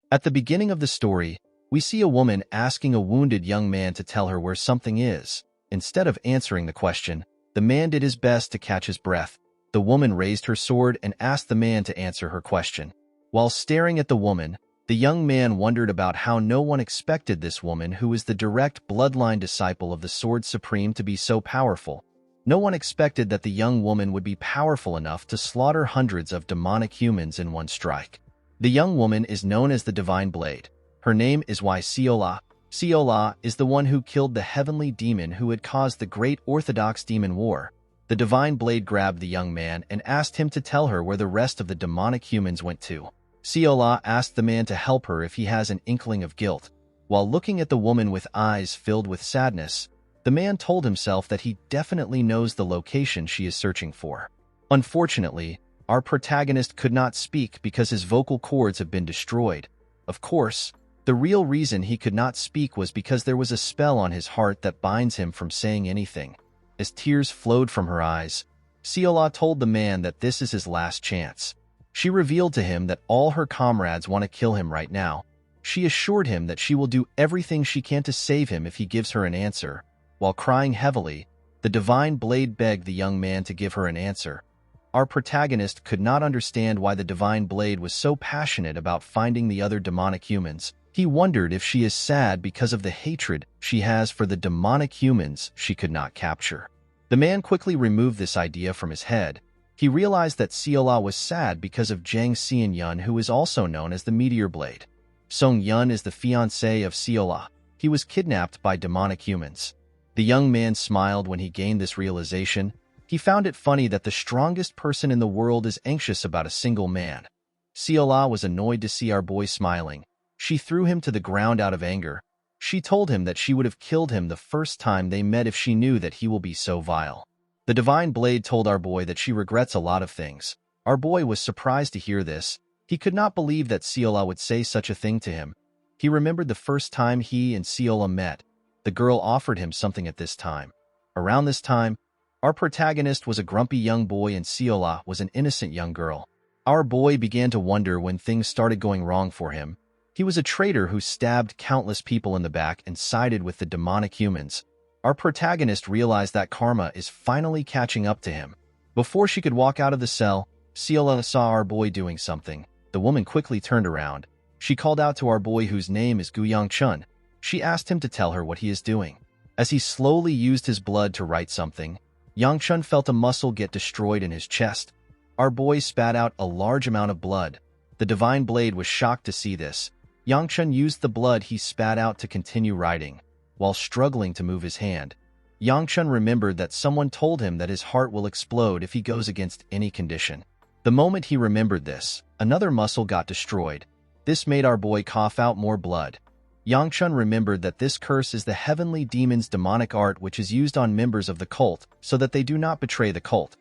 At the beginning of the story, we see a woman asking a wounded young man to tell her where something is. Instead of answering the question, the man did his best to catch his breath. The woman raised her sword and asked the man to answer her question. While staring at the woman, the young man wondered about how no one expected this woman, who is the direct bloodline disciple of the Sword Supreme, to be so powerful. No one expected that the young woman would be powerful enough to slaughter hundreds of demonic humans in one strike. The young woman is known as the Divine Blade. Her name is Siola. Siola is the one who killed the heavenly demon who had caused the Great Orthodox Demon War. The Divine Blade grabbed the young man and asked him to tell her where the rest of the demonic humans went to. Siola asked the man to help her if he has an inkling of guilt. While looking at the woman with eyes filled with sadness, the man told himself that he definitely knows the location she is searching for. Unfortunately, our protagonist could not speak because his vocal cords have been destroyed. Of course, the real reason he could not speak was because there was a spell on his heart that binds him from saying anything. As tears flowed from her eyes, Siola told the man that this is his last chance. She revealed to him that all her comrades want to kill him right now. She assured him that she will do everything she can to save him if he gives her an answer. While crying heavily, the Divine Blade begged the young man to give her an answer. Our protagonist could not understand why the Divine Blade was so passionate about finding the other demonic humans. He wondered if she is sad because of the hatred she has for the demonic humans she could not capture. The man quickly removed this idea from his head. He realized that Siola was sad because of Jang Seon-yun, who is also known as the Meteor Blade. Song-yun is the fiancé of Siola. He was kidnapped by demonic humans. The young man smiled when he gained this realization. He found it funny that the strongest person in the world is anxious about a single man. Siola was annoyed to see our boy smiling. She threw him to the ground out of anger. She told him that she would have killed him the first time they met if she knew that he will be so vile. The Divine Blade told our boy that she regrets a lot of things. Our boy was surprised to hear this. He could not believe that Siola would say such a thing to him. He remembered the first time he and Siola met. The girl offered him something at this time. Around this time, our protagonist was a grumpy young boy and Siola was an innocent young girl. Our boy began to wonder when things started going wrong for him. He was a traitor who stabbed countless people in the back and sided with the demonic humans. Our protagonist realized that karma is finally catching up to him. Before she could walk out of the cell, Siola saw our boy doing something. The woman quickly turned around. She called out to our boy, whose name is Gu Yongchun. She asked him to tell her what he is doing. As he slowly used his blood to write something, Yongchun felt a muscle get destroyed in his chest. Our boy spat out a large amount of blood. The Divine Blade was shocked to see this. Yongchun used the blood he spat out to continue writing. While struggling to move his hand, Yongchun remembered that someone told him that his heart will explode if he goes against any condition. The moment he remembered this, another muscle got destroyed. This made our boy cough out more blood. Yongchun remembered that this curse is the heavenly demon's demonic art, which is used on members of the cult so that they do not betray the cult.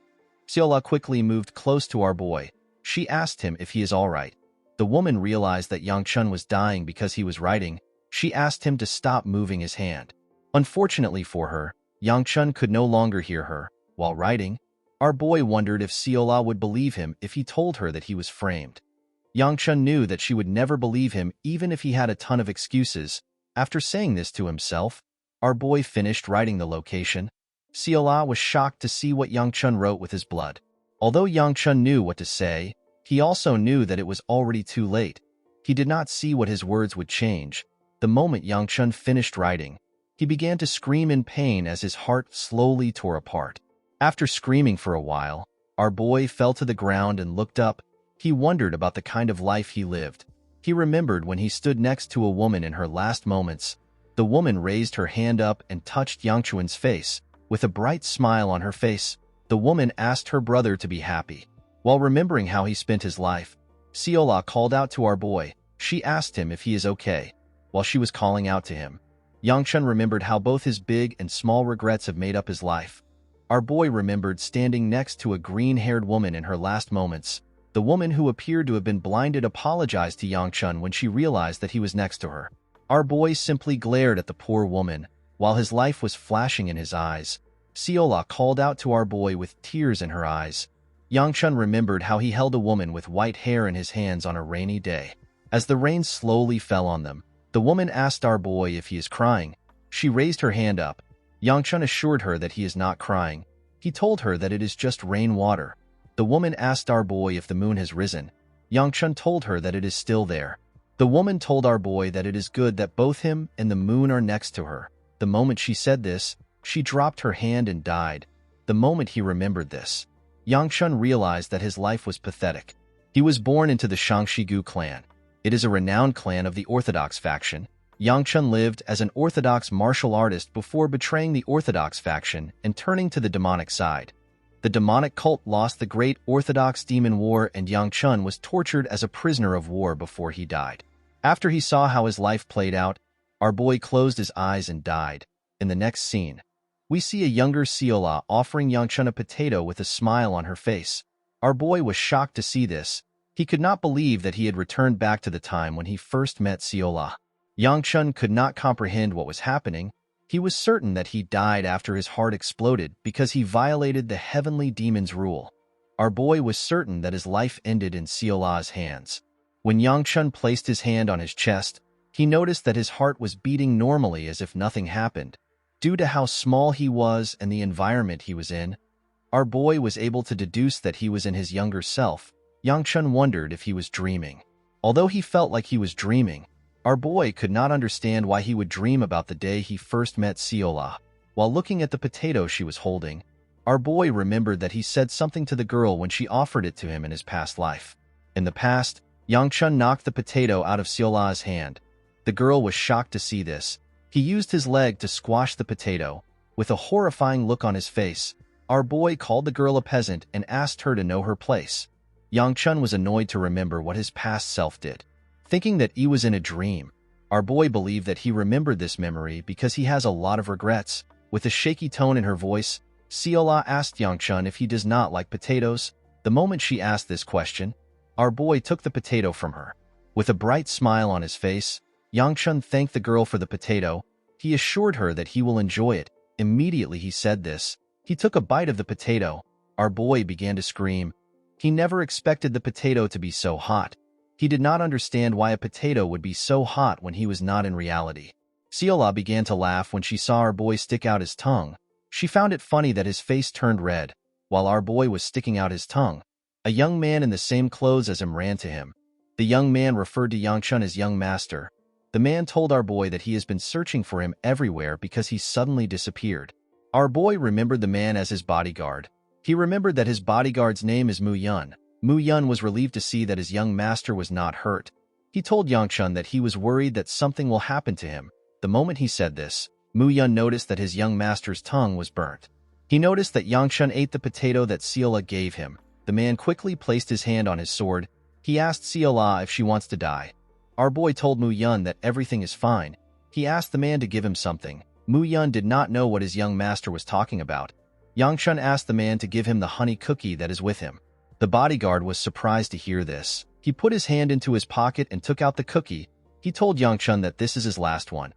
Siola quickly moved close to our boy. She asked him if he is all right. The woman realized that Yongchun was dying because he was writing. She asked him to stop moving his hand. Unfortunately for her, Yongchun could no longer hear her. While writing, our boy wondered if Siola would believe him if he told her that he was framed. Yongchun knew that she would never believe him even if he had a ton of excuses. After saying this to himself, our boy finished writing the location. Siola was shocked to see what Yongchun wrote with his blood. Although Yongchun knew what to say, he also knew that it was already too late. He did not see what his words would change. The moment Yongchun finished writing, he began to scream in pain as his heart slowly tore apart. After screaming for a while, our boy fell to the ground and looked up. He wondered about the kind of life he lived. He remembered when he stood next to a woman in her last moments. The woman raised her hand up and touched Yongchun's face. With a bright smile on her face, the woman asked her brother to be happy. While remembering how he spent his life, Siola called out to our boy. She asked him if he is okay. While she was calling out to him, Yongchun remembered how both his big and small regrets have made up his life. Our boy remembered standing next to a green-haired woman in her last moments. The woman who appeared to have been blinded apologized to Yongchun when she realized that he was next to her. Our boy simply glared at the poor woman. While his life was flashing in his eyes, Siola called out to our boy with tears in her eyes. Yongchun remembered how he held a woman with white hair in his hands on a rainy day. As the rain slowly fell on them, the woman asked our boy if he is crying. She raised her hand up. Yangchun assured her that he is not crying. He told her that it is just rainwater. The woman asked our boy if the moon has risen. Yangchun told her that it is still there. The woman told our boy that it is good that both him and the moon are next to her. The moment she said this, she dropped her hand and died. The moment he remembered this, Yangchun realized that his life was pathetic. He was born into the Shangshigu clan. It is a renowned clan of the Orthodox faction. Yangchun lived as an Orthodox martial artist before betraying the Orthodox faction and turning to the demonic side. The demonic cult lost the Great Orthodox Demon War, and Yangchun was tortured as a prisoner of war before he died. After he saw how his life played out, our boy closed his eyes and died. In the next scene, we see a younger Seola offering Yangchun a potato with a smile on her face. Our boy was shocked to see this. He could not believe that he had returned back to the time when he first met Seola. Yangchun could not comprehend what was happening. He was certain that he died after his heart exploded because he violated the heavenly demon's rule. Our boy was certain that his life ended in Seola's hands. When Yangchun placed his hand on his chest, he noticed that his heart was beating normally as if nothing happened. Due to how small he was and the environment he was in, our boy was able to deduce that he was in his younger self. Yangchun wondered if he was dreaming. Although he felt like he was dreaming, our boy could not understand why he would dream about the day he first met Seola. While looking at the potato she was holding, our boy remembered that he said something to the girl when she offered it to him in his past life. In the past, Yangchun knocked the potato out of Seola's hand. The girl was shocked to see this. He used his leg to squash the potato. With a horrifying look on his face, our boy called the girl a peasant and asked her to know her place. Yangchun was annoyed to remember what his past self did. Thinking that he was in a dream, our boy believed that he remembered this memory because he has a lot of regrets. With a shaky tone in her voice, Seola asked Yangchun if he does not like potatoes. The moment she asked this question, our boy took the potato from her. With a bright smile on his face, Yangchun thanked the girl for the potato. He assured her that he will enjoy it. Immediately he said this, he took a bite of the potato. Our boy began to scream. He never expected the potato to be so hot. He did not understand why a potato would be so hot when he was not in reality. Seola began to laugh when she saw our boy stick out his tongue. She found it funny that his face turned red. While our boy was sticking out his tongue, a young man in the same clothes as him ran to him. The young man referred to Yangchun as young master. The man told our boy that he has been searching for him everywhere because he suddenly disappeared. Our boy remembered the man as his bodyguard. He remembered that his bodyguard's name is Mu Yun. Mu Yun was relieved to see that his young master was not hurt. He told Yangchun that he was worried that something will happen to him. The moment he said this, Mu Yun noticed that his young master's tongue was burnt. He noticed that Yangchun ate the potato that Seola gave him. The man quickly placed his hand on his sword. He asked Seola if she wants to die. Our boy told Mu Yun that everything is fine. He asked the man to give him something. Mu Yun did not know what his young master was talking about. Yangchun asked the man to give him the honey cookie that is with him. The bodyguard was surprised to hear this. He put his hand into his pocket and took out the cookie. He told Yangchun that this is his last one.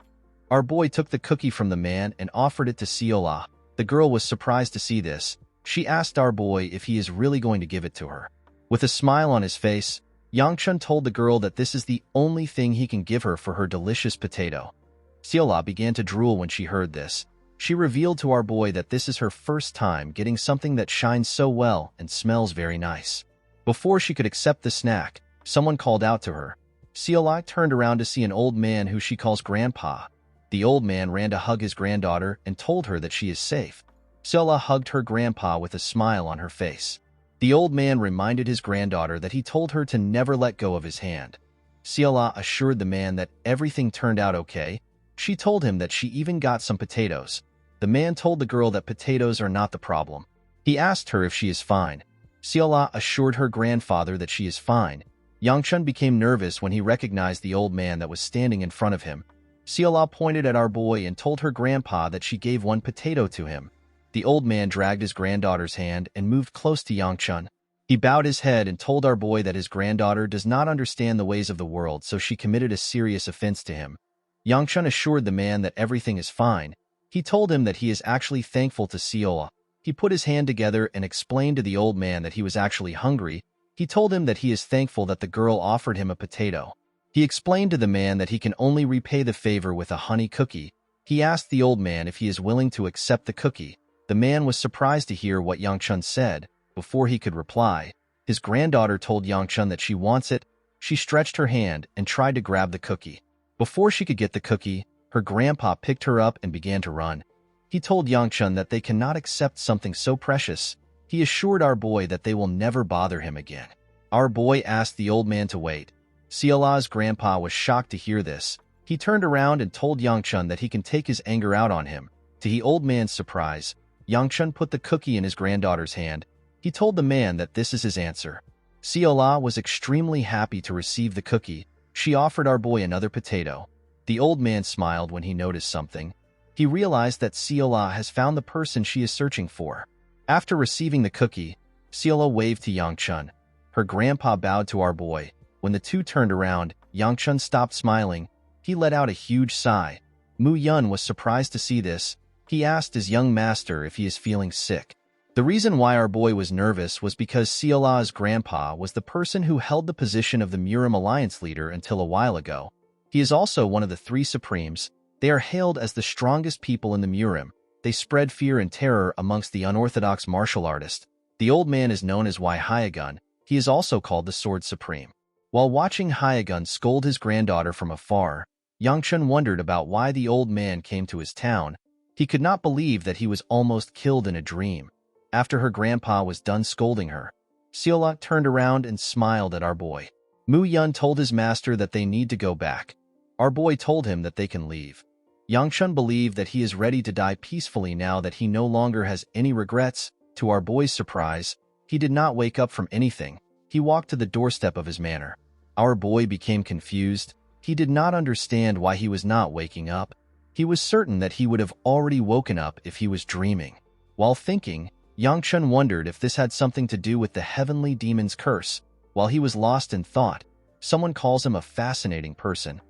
Our boy took the cookie from the man and offered it to Seola. The girl was surprised to see this. She asked our boy if he is really going to give it to her. With a smile on his face, Yangchun told the girl that this is the only thing he can give her for her delicious potato. Seola began to drool when she heard this. She revealed to our boy that this is her first time getting something that shines so well and smells very nice. Before she could accept the snack, someone called out to her. Seola turned around to see an old man who she calls Grandpa. The old man ran to hug his granddaughter and told her that she is safe. Seola hugged her grandpa with a smile on her face. The old man reminded his granddaughter that he told her to never let go of his hand. Seola assured the man that everything turned out okay. She told him that she even got some potatoes. The man told the girl that potatoes are not the problem. He asked her if she is fine. Seola assured her grandfather that she is fine. Yangchun became nervous when he recognized the old man that was standing in front of him. Seola pointed at our boy and told her grandpa that she gave one potato to him. The old man dragged his granddaughter's hand and moved close to Yangchun. He bowed his head and told our boy that his granddaughter does not understand the ways of the world, so she committed a serious offense to him. Yangchun assured the man that everything is fine. He told him that he is actually thankful to Seola. He put his hand together and explained to the old man that he was actually hungry. He told him that he is thankful that the girl offered him a potato. He explained to the man that he can only repay the favor with a honey cookie. He asked the old man if he is willing to accept the cookie. The man was surprised to hear what Yangchun said. Before he could reply, his granddaughter told Yangchun that she wants it. She stretched her hand and tried to grab the cookie. Before she could get the cookie, her grandpa picked her up and began to run. He told Yangchun that they cannot accept something so precious. He assured our boy that they will never bother him again. Our boy asked the old man to wait. Siola's grandpa was shocked to hear this. He turned around and told Yangchun that he can take his anger out on him. To the old man's surprise, Yangchun put the cookie in his granddaughter's hand. He told the man that this is his answer. Siola was extremely happy to receive the cookie. She offered our boy another potato. The old man smiled when he noticed something. He realized that Siola has found the person she is searching for. After receiving the cookie, Siola waved to Yangchun. Her grandpa bowed to our boy. When the two turned around, Yangchun stopped smiling. He let out a huge sigh. Mu Yun was surprised to see this. He asked his young master if he is feeling sick. The reason why our boy was nervous was because Siola's grandpa was the person who held the position of the Murim Alliance leader until a while ago. He is also one of the three Supremes. They are hailed as the strongest people in the Murim. They spread fear and terror amongst the unorthodox martial artists. The old man is known as Hyagun. He is also called the Sword Supreme. While watching Hyagun scold his granddaughter from afar, Yangchun wondered about why the old man came to his town. He could not believe that he was almost killed in a dream. After her grandpa was done scolding her, Siola turned around and smiled at our boy. Mu Yun told his master that they need to go back. Our boy told him that they can leave. Yangchun believed that he is ready to die peacefully now that he no longer has any regrets. To our boy's surprise, he did not wake up from anything. He walked to the doorstep of his manor. Our boy became confused. He did not understand why he was not waking up. He was certain that he would have already woken up if he was dreaming. While thinking, Yangchun wondered if this had something to do with the heavenly demon's curse. While he was lost in thought, someone calls him a fascinating person.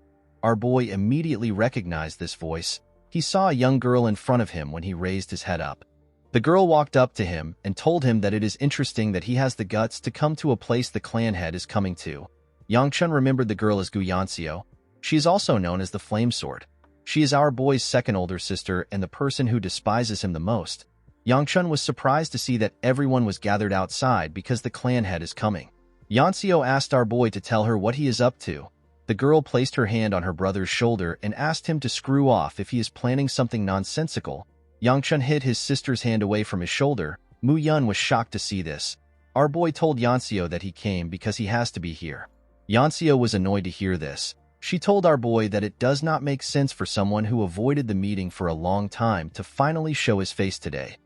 Our boy immediately recognized this voice. He saw a young girl in front of him when he raised his head up. The girl walked up to him and told him that it is interesting that he has the guts to come to a place the clan head is coming to. Yangchun remembered the girl as Gu Yanxiu. She is also known as the Flame Sword. She is our boy's second older sister and the person who despises him the most. Yangchun was surprised to see that everyone was gathered outside because the clan head is coming. Yanxiu asked our boy to tell her what he is up to. The girl placed her hand on her brother's shoulder and asked him to screw off if he is planning something nonsensical. Yangchun hid his sister's hand away from his shoulder. Mu Yun was shocked to see this. Our boy told Yanxiu that he came because he has to be here. Yanxiu was annoyed to hear this. She told our boy that it does not make sense for someone who avoided the meeting for a long time to finally show his face today.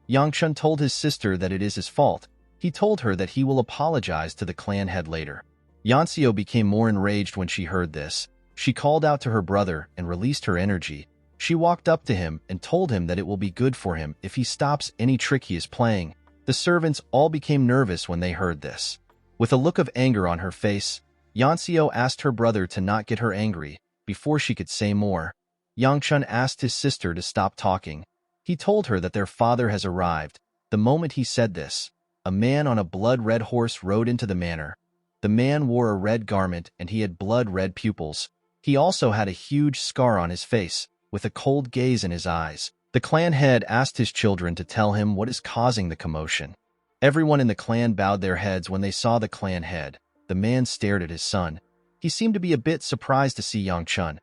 Yangchun told his sister that it is his fault. He told her that he will apologize to the clan head later. Yanxiu became more enraged when she heard this. She called out to her brother and released her energy. She walked up to him and told him that it will be good for him if he stops any trick he is playing. The servants all became nervous when they heard this. With a look of anger on her face, Yanxiu asked her brother to not get her angry. Before she could say more, Yangchun asked his sister to stop talking. He told her that their father has arrived. The moment he said this, a man on a blood-red horse rode into the manor. The man wore a red garment and he had blood-red pupils. He also had a huge scar on his face, with a cold gaze in his eyes. The clan head asked his children to tell him what is causing the commotion. Everyone in the clan bowed their heads when they saw the clan head. The man stared at his son. He seemed to be a bit surprised to see Yangchun.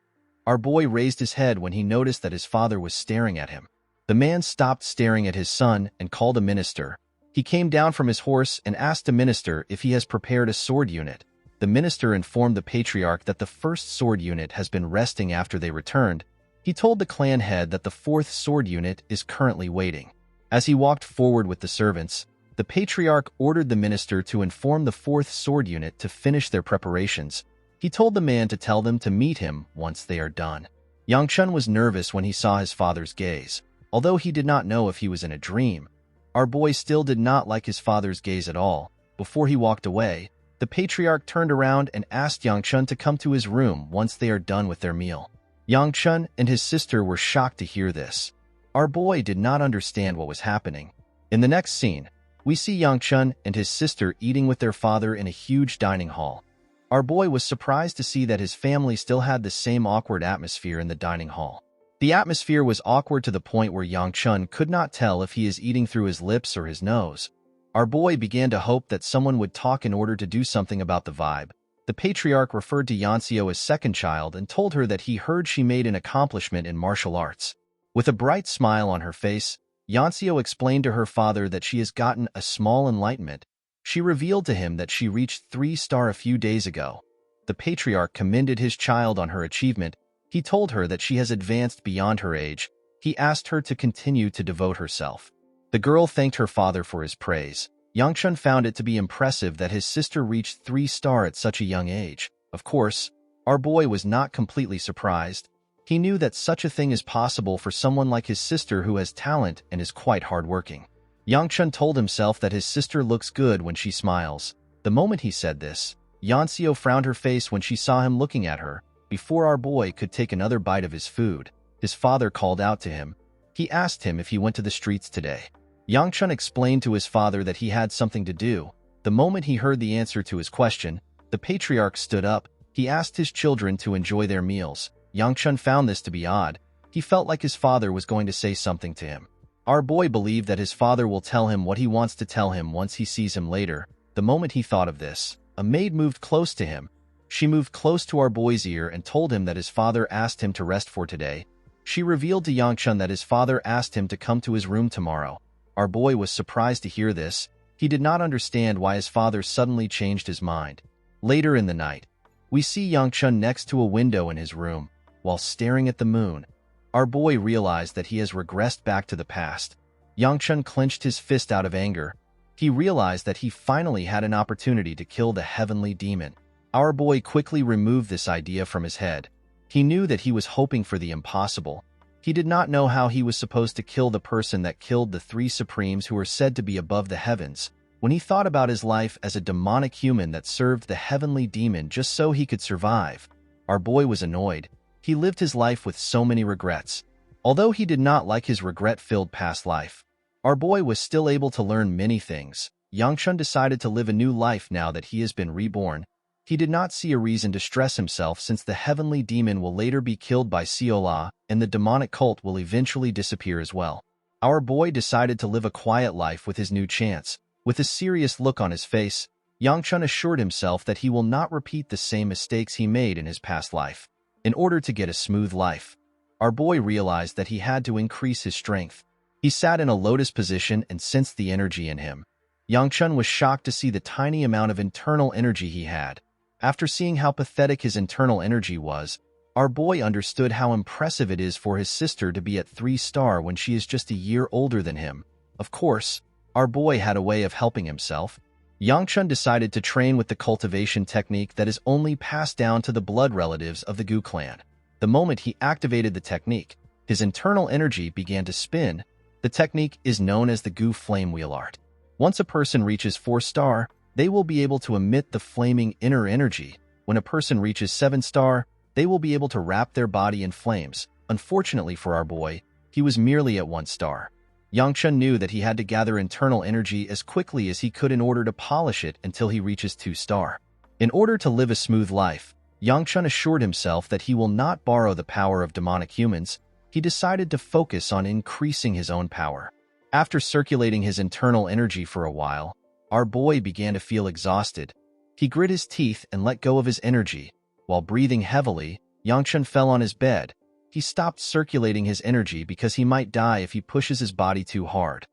Our boy raised his head when he noticed that his father was staring at him. The man stopped staring at his son and called a minister. He came down from his horse and asked the minister if he has prepared a sword unit. The minister informed the patriarch that the first sword unit has been resting after they returned. He told the clan head that the fourth sword unit is currently waiting. As he walked forward with the servants, the patriarch ordered the minister to inform the fourth sword unit to finish their preparations. He told the man to tell them to meet him once they are done. Yangchun was nervous when he saw his father's gaze. Although he did not know if he was in a dream, our boy still did not like his father's gaze at all. Before he walked away, the patriarch turned around and asked Yangchun to come to his room once they are done with their meal. Yangchun and his sister were shocked to hear this. Our boy did not understand what was happening. In the next scene, we see Yangchun and his sister eating with their father in a huge dining hall. Our boy was surprised to see that his family still had the same awkward atmosphere in the dining hall. The atmosphere was awkward to the point where Yang Chun could not tell if he is eating through his lips or his nose. Our boy began to hope that someone would talk in order to do something about the vibe. The patriarch referred to Yanxio as second child and told her that he heard she made an accomplishment in martial arts. With a bright smile on her face, Yanxio explained to her father that she has gotten a small enlightenment. She revealed to him that she reached 3-star a few days ago. The patriarch commended his child on her achievement. He told her that she has advanced beyond her age. He asked her to continue to devote herself. The girl thanked her father for his praise. Yangchun found it to be impressive that his sister reached 3-star at such a young age. Of course, our boy was not completely surprised. He knew that such a thing is possible for someone like his sister who has talent and is quite hardworking. Yangchun told himself that his sister looks good when she smiles. The moment he said this, Yanxio frowned her face when she saw him looking at her. Before our boy could take another bite of his food, his father called out to him. He asked him if he went to the streets today. Yangchun explained to his father that he had something to do. The moment he heard the answer to his question, the patriarch stood up. He asked his children to enjoy their meals. Yangchun found this to be odd. He felt like his father was going to say something to him. Our boy believed that his father will tell him what he wants to tell him once he sees him later. The moment he thought of this, a maid moved close to him. She moved close to our boy's ear and told him that his father asked him to rest for today. She revealed to Yangchun that his father asked him to come to his room tomorrow. Our boy was surprised to hear this. He did not understand why his father suddenly changed his mind. Later in the night, we see Yangchun next to a window in his room, while staring at the moon. Our boy realized that he has regressed back to the past. Yangchun clenched his fist out of anger. He realized that he finally had an opportunity to kill the heavenly demon. Our boy quickly removed this idea from his head. He knew that he was hoping for the impossible. He did not know how he was supposed to kill the person that killed the 3 supremes who were said to be above the heavens. When he thought about his life as a demonic human that served the heavenly demon just so he could survive, our boy was annoyed. He lived his life with so many regrets. Although he did not like his regret-filled past life, our boy was still able to learn many things. Yangchun decided to live a new life now that he has been reborn. He did not see a reason to stress himself since the heavenly demon will later be killed by Siola and the demonic cult will eventually disappear as well. Our boy decided to live a quiet life with his new chance. With a serious look on his face, Yangchun assured himself that he will not repeat the same mistakes he made in his past life. In order to get a smooth life, our boy realized that he had to increase his strength. He sat in a lotus position and sensed the energy in him. Yangchun was shocked to see the tiny amount of internal energy he had. After seeing how pathetic his internal energy was, our boy understood how impressive it is for his sister to be at 3-star when she is just a year older than him. Of course, our boy had a way of helping himself. Yangchun decided to train with the cultivation technique that is only passed down to the blood relatives of the Gu clan. The moment he activated the technique, his internal energy began to spin. The technique is known as the Gu flame wheel art. Once a person reaches 4-star, they will be able to emit the flaming inner energy. When a person reaches 7-star, they will be able to wrap their body in flames. Unfortunately for our boy, he was merely at 1 star. Yangchun knew that he had to gather internal energy as quickly as he could in order to polish it until he reaches 2-star. In order to live a smooth life, Yangchun assured himself that he will not borrow the power of demonic humans. He decided to focus on increasing his own power. After circulating his internal energy for a while, our boy began to feel exhausted. He grit his teeth and let go of his energy. While breathing heavily, Yangchun fell on his bed. He stopped circulating his energy because he might die if he pushes his body too hard.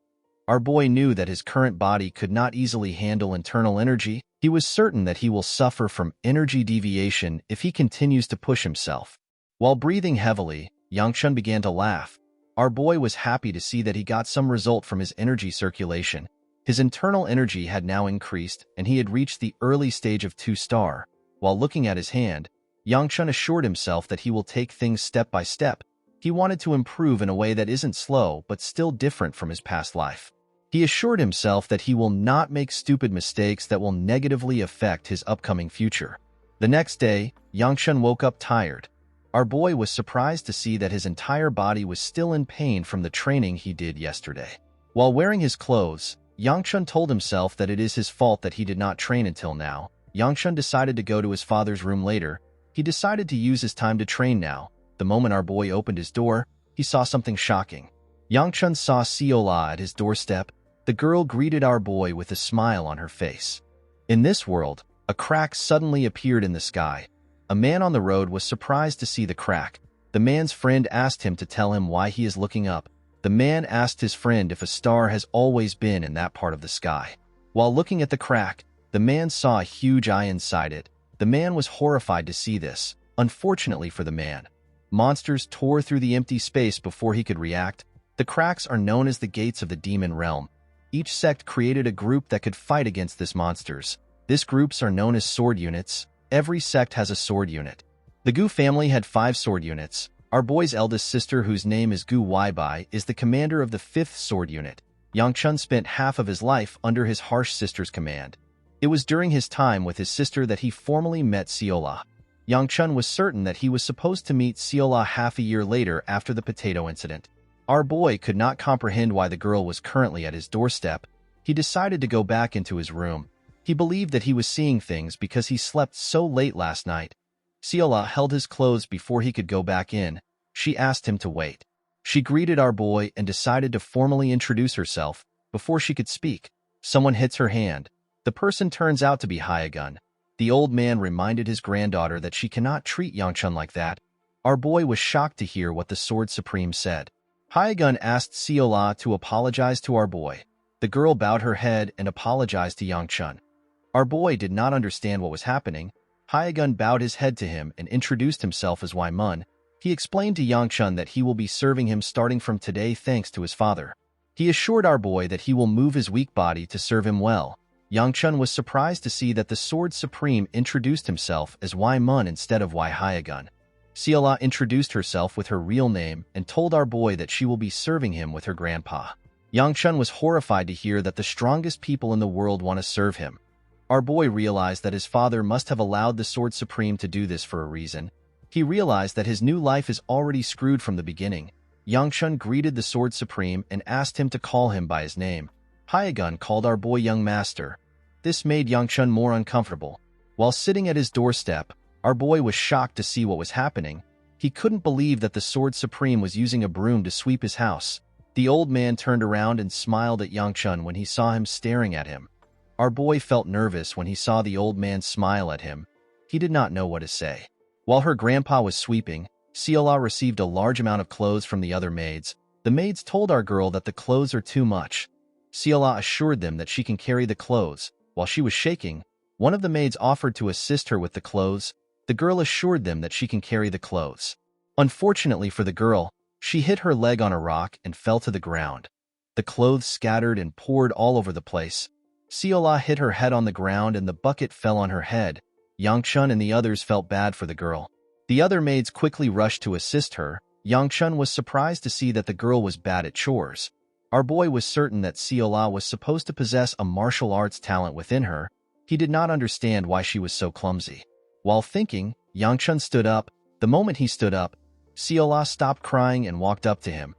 Our boy knew that his current body could not easily handle internal energy. He was certain that he will suffer from energy deviation if he continues to push himself. While breathing heavily, Yangchun began to laugh. Our boy was happy to see that he got some result from his energy circulation. His internal energy had now increased, and he had reached the early stage of 2-star. While looking at his hand, Yangchun assured himself that he will take things step by step. He wanted to improve in a way that isn't slow but still different from his past life. He assured himself that he will not make stupid mistakes that will negatively affect his upcoming future. The next day, Yangchun woke up tired. Our boy was surprised to see that his entire body was still in pain from the training he did yesterday. While wearing his clothes, Yangchun told himself that it is his fault that he did not train until now. Yangchun decided to go to his father's room later. He decided to use his time to train now. The moment our boy opened his door, he saw something shocking. Yangchun saw Seola at his doorstep. The girl greeted our boy with a smile on her face. In this world, a crack suddenly appeared in the sky. A man on the road was surprised to see the crack. The man's friend asked him to tell him why he is looking up. The man asked his friend if a star has always been in that part of the sky. While looking at the crack, the man saw a huge eye inside it. The man was horrified to see this. Unfortunately for the man, monsters tore through the empty space before he could react. The cracks are known as the gates of the demon realm. Each sect created a group that could fight against these monsters. These groups are known as sword units. Every sect has a sword unit. The Gu family had 5 sword units. Our boy's eldest sister, whose name is Gu Weibai, is the commander of the 5th sword unit. Yangchun spent half of his life under his harsh sister's command. It was during his time with his sister that he formally met Seola. Yangchun was certain that he was supposed to meet Seola half a year later after the potato incident. Our boy could not comprehend why the girl was currently at his doorstep. He decided to go back into his room. He believed that he was seeing things because he slept so late last night. Seola held his clothes before he could go back in. She asked him to wait. She greeted our boy and decided to formally introduce herself. Before she could speak, someone hits her hand. The person turns out to be Hyagun. The old man reminded his granddaughter that she cannot treat Yangchun like that. Our boy was shocked to hear what the Sword Supreme said. Hyagun asked Seola to apologize to our boy. The girl bowed her head and apologized to Yangchun. Our boy did not understand what was happening. Hyagun bowed his head to him and introduced himself as Waimun. He explained to Yangchun that he will be serving him starting from today thanks to his father. He assured our boy that he will move his weak body to serve him well. Yangchun was surprised to see that the Sword Supreme introduced himself as Waimun instead of Wai Hyagun. Seola introduced herself with her real name and told our boy that she will be serving him with her grandpa. Yangchun was horrified to hear that the strongest people in the world want to serve him. Our boy realized that his father must have allowed the Sword Supreme to do this for a reason. He realized that his new life is already screwed from the beginning. Yangchun greeted the Sword Supreme and asked him to call him by his name. Hyagun called our boy young master. This made Yangchun more uncomfortable. While sitting at his doorstep, our boy was shocked to see what was happening. He couldn't believe that the Sword Supreme was using a broom to sweep his house. The old man turned around and smiled at Yangchun when he saw him staring at him. Our boy felt nervous when he saw the old man smile at him. He did not know what to say. While her grandpa was sweeping, Seola received a large amount of clothes from the other maids. The maids told our girl that the clothes are too much. Seola assured them that she can carry the clothes. While she was shaking, one of the maids offered to assist her with the clothes. The girl assured them that she can carry the clothes. Unfortunately for the girl, she hit her leg on a rock and fell to the ground. The clothes scattered and poured all over the place. Seola hit her head on the ground and the bucket fell on her head. Yangchun and the others felt bad for the girl. The other maids quickly rushed to assist her. Yangchun was surprised to see that the girl was bad at chores. Our boy was certain that Seola was supposed to possess a martial arts talent within her. He did not understand why she was so clumsy. While thinking, Yangchun stood up. The moment he stood up, Seola stopped crying and walked up to him.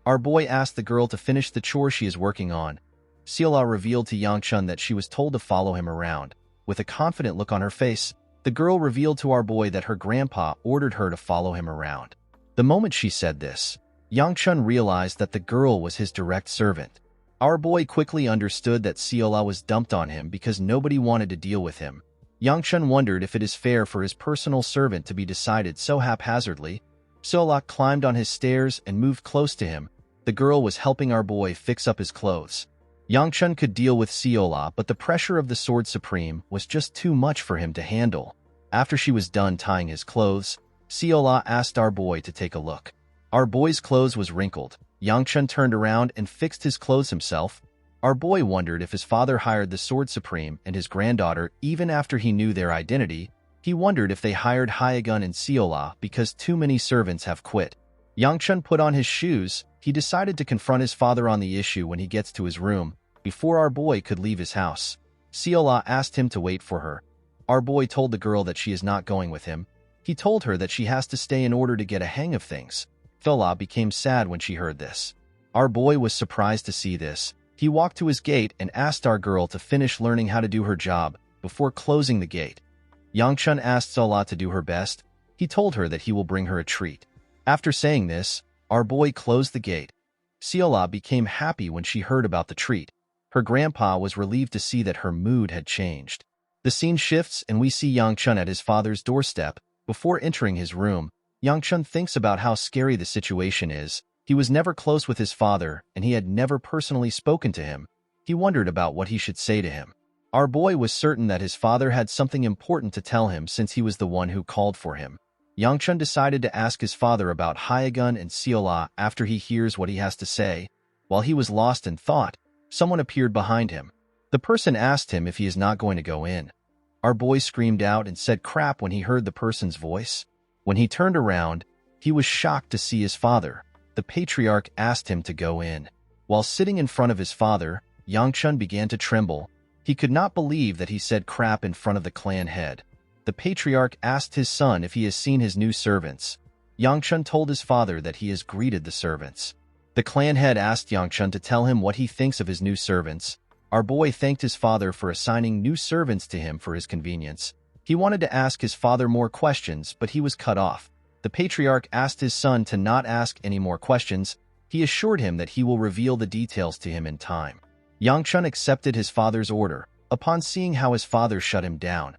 Our boy asked the girl to finish the chore she is working on. Seola revealed to Yangchun that she was told to follow him around. With a confident look on her face, the girl revealed to our boy that her grandpa ordered her to follow him around. The moment she said this, Yangchun realized that the girl was his direct servant. Our boy quickly understood that Seola was dumped on him because nobody wanted to deal with him. Yangchun wondered if it is fair for his personal servant to be decided so haphazardly. Seola climbed on his stairs and moved close to him. The girl was helping our boy fix up his clothes. Yangchun could deal with Seola, but the pressure of the Sword Supreme was just too much for him to handle. After she was done tying his clothes, Seola asked our boy to take a look. Our boy's clothes was wrinkled. Yangchun turned around and fixed his clothes himself. Our boy wondered if his father hired the Sword Supreme and his granddaughter even after he knew their identity. He wondered if they hired Hyagun and Seola because too many servants have quit. Yangchun put on his shoes. He decided to confront his father on the issue when he gets to his room, before our boy could leave his house. Seola asked him to wait for her. Our boy told the girl that she is not going with him. He told her that she has to stay in order to get a hang of things. Seola became sad when she heard this. Our boy was surprised to see this. He walked to his gate and asked our girl to finish learning how to do her job before closing the gate. Yangchun asked Seola to do her best. He told her that he will bring her a treat. After saying this, our boy closed the gate. Seola became happy when she heard about the treat. Her grandpa was relieved to see that her mood had changed. The scene shifts and we see Yangchun at his father's doorstep. Before entering his room, Yangchun thinks about how scary the situation is. He was never close with his father, and he had never personally spoken to him. He wondered about what he should say to him. Our boy was certain that his father had something important to tell him since he was the one who called for him. Yangchun decided to ask his father about Hyegun and Seola after he hears what he has to say. While he was lost in thought, someone appeared behind him. The person asked him if he is not going to go in. Our boy screamed out and said crap when he heard the person's voice. When he turned around, he was shocked to see his father. The patriarch asked him to go in. While sitting in front of his father, Yangchun began to tremble. He could not believe that he said crap in front of the clan head. The patriarch asked his son if he has seen his new servants. Yangchun told his father that he has greeted the servants. The clan head asked Yangchun to tell him what he thinks of his new servants. Our boy thanked his father for assigning new servants to him for his convenience. He wanted to ask his father more questions, but he was cut off. The patriarch asked his son to not ask any more questions. He assured him that he will reveal the details to him in time. Yangchun accepted his father's order. Upon seeing how his father shut him down,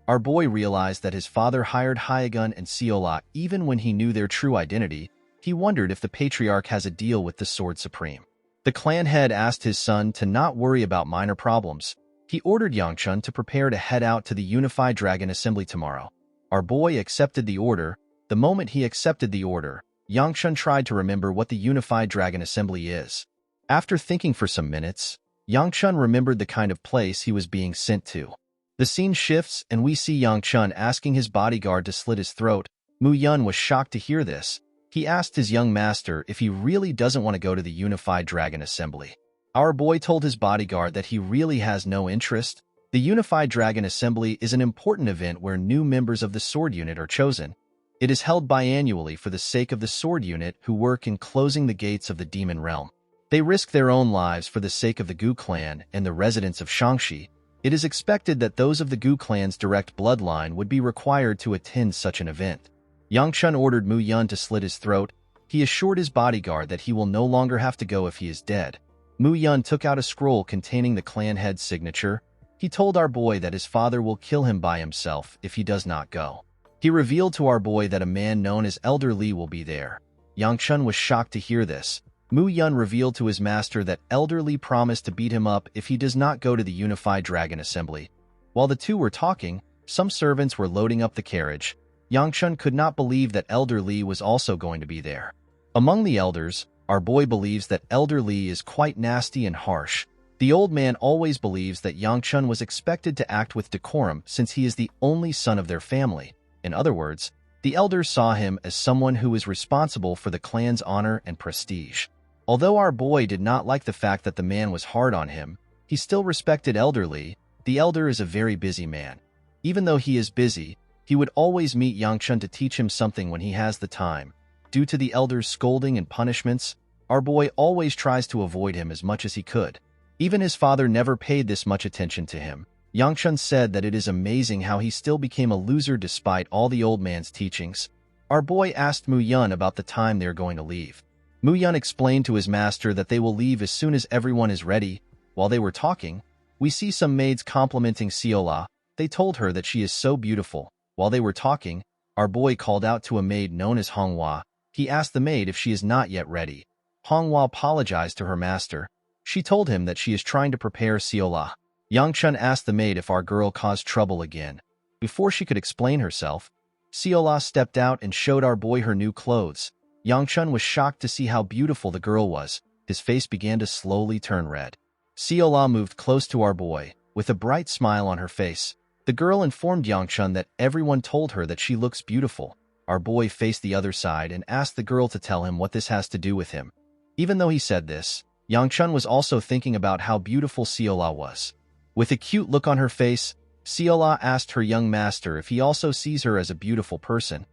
our boy realized that his father hired Hyegun and Seola even when he knew their true identity. He wondered if the patriarch has a deal with the Sword Supreme. The clan head asked his son to not worry about minor problems. He ordered Yangchun to prepare to head out to the Unified Dragon Assembly tomorrow. Our boy accepted the order. The moment he accepted the order, Yangchun tried to remember what the Unified Dragon Assembly is. After thinking for some minutes, Yangchun remembered the kind of place he was being sent to. The scene shifts and we see Yangchun asking his bodyguard to slit his throat. Mu Yun was shocked to hear this. He asked his young master if he really doesn't want to go to the Unified Dragon Assembly. Our boy told his bodyguard that he really has no interest. The Unified Dragon Assembly is an important event where new members of the Sword Unit are chosen. It is held biannually for the sake of the Sword Unit who work in closing the gates of the Demon Realm. They risk their own lives for the sake of the Gu clan and the residents of Shangxi. It is expected that those of the Gu clan's direct bloodline would be required to attend such an event. Yangchun ordered Mu Yun to slit his throat. He assured his bodyguard that he will no longer have to go if he is dead. Mu Yun took out a scroll containing the clan head's signature. He told our boy that his father will kill him by himself if he does not go. He revealed to our boy that a man known as Elder Li will be there. Yangchun was shocked to hear this. Mu Yun revealed to his master that Elder Li promised to beat him up if he does not go to the Unified Dragon Assembly. While the two were talking, some servants were loading up the carriage. Yangchun could not believe that Elder Li was also going to be there. Among the elders, our boy believes that Elder Li is quite nasty and harsh. The old man always believes that Yangchun was expected to act with decorum since he is the only son of their family. In other words, the elders saw him as someone who is responsible for the clan's honor and prestige. Although our boy did not like the fact that the man was hard on him, he still respected Elder Li. The elder is a very busy man. Even though he is busy, he would always meet Yangchun to teach him something when he has the time. Due to the elder's scolding and punishments, our boy always tries to avoid him as much as he could. Even his father never paid this much attention to him. Yangchun said that it is amazing how he still became a loser despite all the old man's teachings. Our boy asked Mu Yun about the time they are going to leave. Mu Yun explained to his master that they will leave as soon as everyone is ready. While they were talking, we see some maids complimenting Seola. They told her that she is so beautiful. While they were talking, our boy called out to a maid known as Honghua. He asked the maid if she is not yet ready. Honghua apologized to her master. She told him that she is trying to prepare Seola. Yangchun asked the maid if our girl caused trouble again. Before she could explain herself, Seola stepped out and showed our boy her new clothes. Yangchun was shocked to see how beautiful the girl was. His face began to slowly turn red. Seola moved close to our boy, with a bright smile on her face. The girl informed Yangchun that everyone told her that she looks beautiful. Our boy faced the other side and asked the girl to tell him what this has to do with him. Even though he said this, Yangchun was also thinking about how beautiful Seola was. With a cute look on her face, Seola asked her young master if he also sees her as a beautiful person.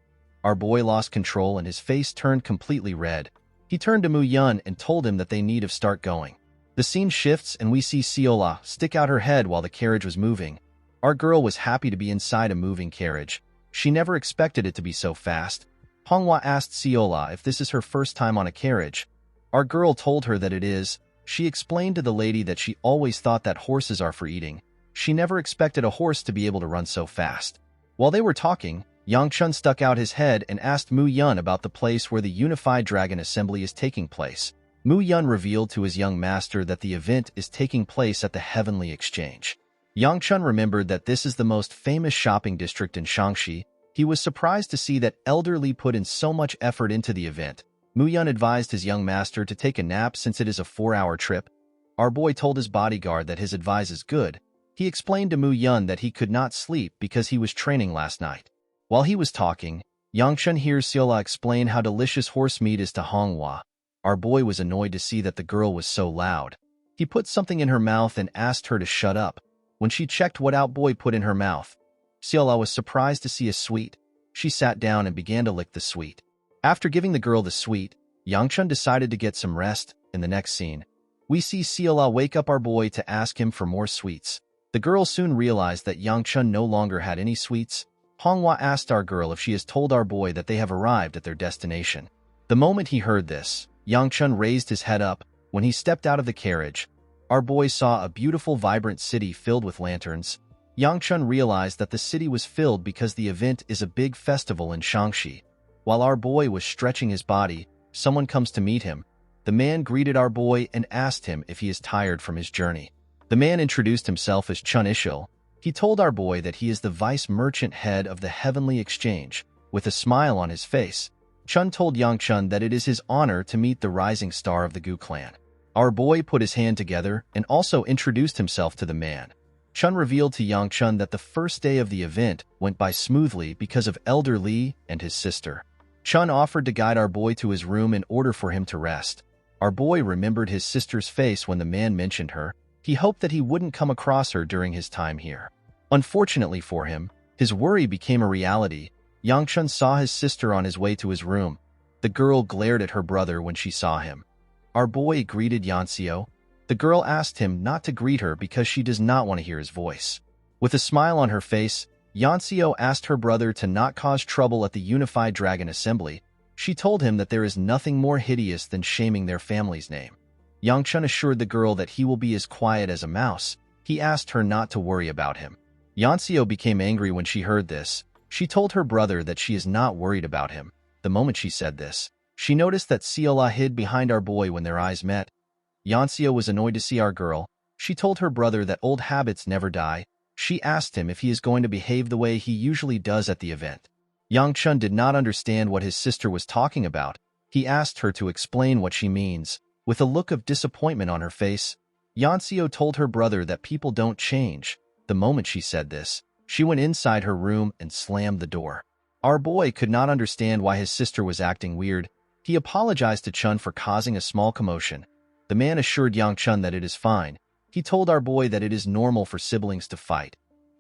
Our boy lost control and his face turned completely red. He turned to Mu Yun and told him that they need to start going. The scene shifts and we see Seola stick out her head while the carriage was moving. Our girl was happy to be inside a moving carriage. She never expected it to be so fast. Manhwa asked Seola if this is her first time on a carriage. Our girl told her that it is. She explained to the lady that she always thought that horses are for eating. She never expected a horse to be able to run so fast. While they were talking, Yangchun stuck out his head and asked Mu Yun about the place where the Unified Dragon Assembly is taking place. Mu Yun revealed to his young master that the event is taking place at the Heavenly Exchange. Yangchun remembered that this is the most famous shopping district in Shaanxi. He was surprised to see that Elder Li put in so much effort into the event. Mu Yun advised his young master to take a nap since it is a 4-hour trip. Our boy told his bodyguard that his advice is good. He explained to Mu Yun that he could not sleep because he was training last night. While he was talking, Yangchun hears Seola explain how delicious horse meat is to Manhwa. Our boy was annoyed to see that the girl was so loud. He put something in her mouth and asked her to shut up. When she checked what our boy put in her mouth, Seola was surprised to see a sweet. She sat down and began to lick the sweet. After giving the girl the sweet, Yangchun decided to get some rest. In the next scene, we see Seola wake up our boy to ask him for more sweets. The girl soon realized that Yangchun no longer had any sweets. Manhwa asked our girl if she has told our boy that they have arrived at their destination. The moment he heard this, Yangchun raised his head up. When he stepped out of the carriage, our boy saw a beautiful, vibrant city filled with lanterns. Yangchun realized that the city was filled because the event is a big festival in Shaanxi. While our boy was stretching his body, someone comes to meet him. The man greeted our boy and asked him if he is tired from his journey. The man introduced himself as Chun Ishil. He told our boy that he is the vice merchant head of the Heavenly Exchange. With a smile on his face, Chun told Yangchun that it is his honor to meet the rising star of the Gu clan. Our boy put his hand together and also introduced himself to the man. Chun revealed to Yangchun that the first day of the event went by smoothly because of Elder Li and his sister. Chun offered to guide our boy to his room in order for him to rest. Our boy remembered his sister's face when the man mentioned her. He hoped that he wouldn't come across her during his time here. Unfortunately for him, his worry became a reality. Yangchun saw his sister on his way to his room. The girl glared at her brother when she saw him. Our boy greeted Yanxio. The girl asked him not to greet her because she does not want to hear his voice. With a smile on her face, Yanxio asked her brother to not cause trouble at the Unified Dragon Assembly. She told him that there is nothing more hideous than shaming their family's name. Yangchun assured the girl that he will be as quiet as a mouse. He asked her not to worry about him. Yanxio became angry when she heard this. She told her brother that she is not worried about him. The moment she said this, she noticed that Seola hid behind our boy when their eyes met. Yanxio was annoyed to see our girl. She told her brother that old habits never die. She asked him if he is going to behave the way he usually does at the event. Yangchun did not understand what his sister was talking about. He asked her to explain what she means. With a look of disappointment on her face, Yanxio told her brother that people don't change. The moment she said this, she went inside her room and slammed the door. Our boy could not understand why his sister was acting weird. He apologized to Chun for causing a small commotion. The man assured Yangchun that it is fine. He told our boy that it is normal for siblings to fight.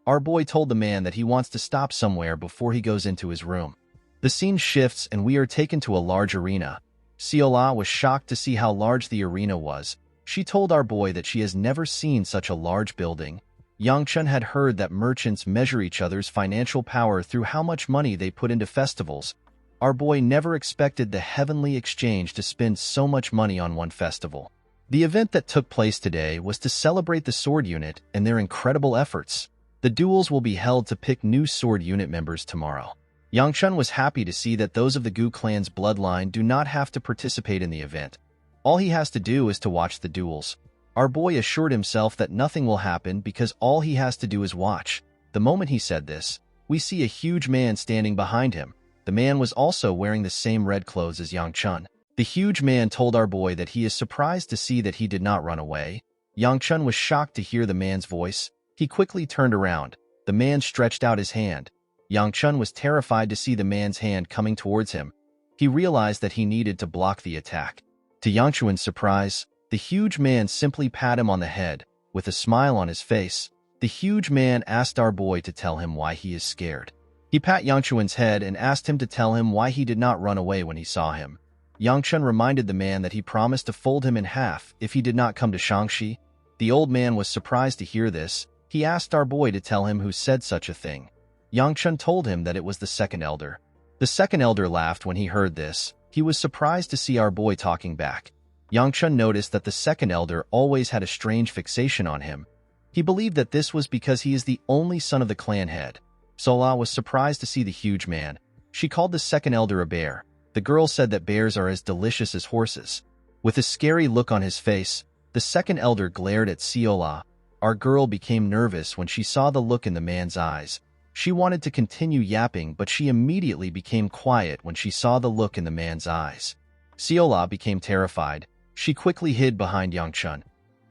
Our boy told the man that he wants to stop somewhere before he goes into his room. The scene shifts and we are taken to a large arena. Seola was shocked to see how large the arena was. She told our boy that she has never seen such a large building. Yangchun had heard that merchants measure each other's financial power through how much money they put into festivals. Our boy never expected the Heavenly Exchange to spend so much money on one festival. The event that took place today was to celebrate the sword unit and their incredible efforts. The duels will be held to pick new sword unit members tomorrow. Yangchun was happy to see that those of the Gu clan's bloodline do not have to participate in the event. All he has to do is to watch the duels. Our boy assured himself that nothing will happen because all he has to do is watch. The moment he said this, we see a huge man standing behind him. The man was also wearing the same red clothes as Yangchun. The huge man told our boy that he is surprised to see that he did not run away. Yangchun was shocked to hear the man's voice. He quickly turned around. The man stretched out his hand. Yangchun was terrified to see the man's hand coming towards him. He realized that he needed to block the attack. To Yangchun's surprise, the huge man simply pat him on the head. With a smile on his face, the huge man asked our boy to tell him why he is scared. He pat Yangchun's head and asked him to tell him why he did not run away when he saw him. Yangchun reminded the man that he promised to fold him in half if he did not come to Shaanxi. The old man was surprised to hear this. He asked our boy to tell him who said such a thing. Yangchun told him that it was the second elder. The second elder laughed when he heard this. He was surprised to see our boy talking back. Yangchun noticed that the second elder always had a strange fixation on him. He believed that this was because he is the only son of the clan head. Sola was surprised to see the huge man. She called the second elder a bear. The girl said that bears are as delicious as horses. With a scary look on his face, the second elder glared at Siola. Our girl became nervous when she saw the look in the man's eyes. She wanted to continue yapping, but she immediately became quiet when she saw the look in the man's eyes. Siola became terrified. She quickly hid behind Yangchun.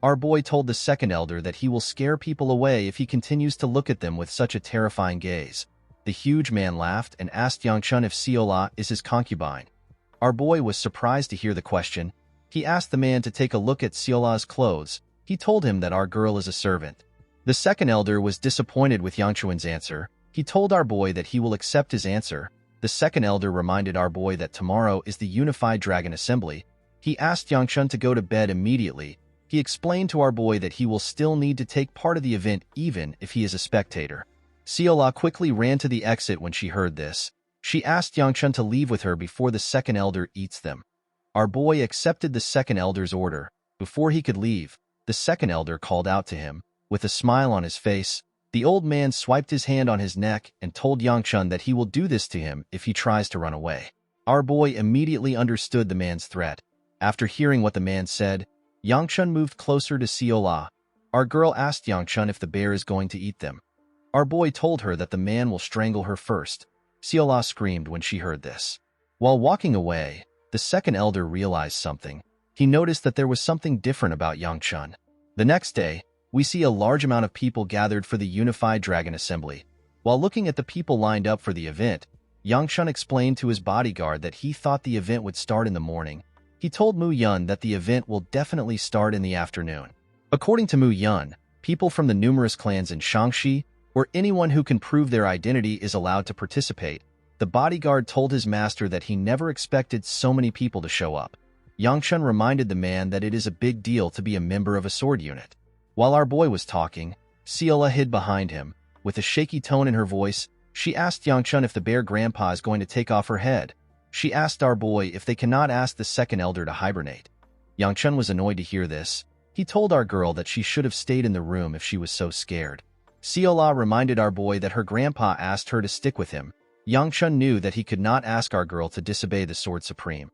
Our boy told the second elder that he will scare people away if he continues to look at them with such a terrifying gaze. The huge man laughed and asked Yangchun if Siola is his concubine. Our boy was surprised to hear the question. He asked the man to take a look at Siola's clothes. He told him that our girl is a servant. The second elder was disappointed with Yangchun's answer. He told our boy that he will accept his answer. The second elder reminded our boy that tomorrow is the Unified Dragon Assembly. He asked Yangchun to go to bed immediately. He explained to our boy that he will still need to take part of the event even if he is a spectator. Siola quickly ran to the exit when she heard this. She asked Yangchun to leave with her before the second elder eats them. Our boy accepted the second elder's order. Before he could leave, the second elder called out to him. With a smile on his face, the old man swiped his hand on his neck and told Yangchun that he will do this to him if he tries to run away. Our boy immediately understood the man's threat. After hearing what the man said, Yangchun moved closer to Siola. Our girl asked Yangchun if the bear is going to eat them. Our boy told her that the man will strangle her first. Siola screamed when she heard this. While walking away, the second elder realized something. He noticed that there was something different about Yangchun. The next day, we see a large amount of people gathered for the Unified Dragon Assembly. While looking at the people lined up for the event, Yangchun explained to his bodyguard that he thought the event would start in the morning. He told Mu Yun that the event will definitely start in the afternoon. According to Mu Yun, people from the numerous clans in Shangxi, or anyone who can prove their identity, is allowed to participate. The bodyguard told his master that he never expected so many people to show up. Yangchun reminded the man that it is a big deal to be a member of a sword unit. While our boy was talking, Siola hid behind him. With a shaky tone in her voice, she asked Yangchun if the bear grandpa is going to take off her head. She asked our boy if they cannot ask the second elder to hibernate. Yangchun was annoyed to hear this. He told our girl that she should have stayed in the room if she was so scared. Siola reminded our boy that her grandpa asked her to stick with him. Yangchun knew that he could not ask our girl to disobey the Sword Supreme.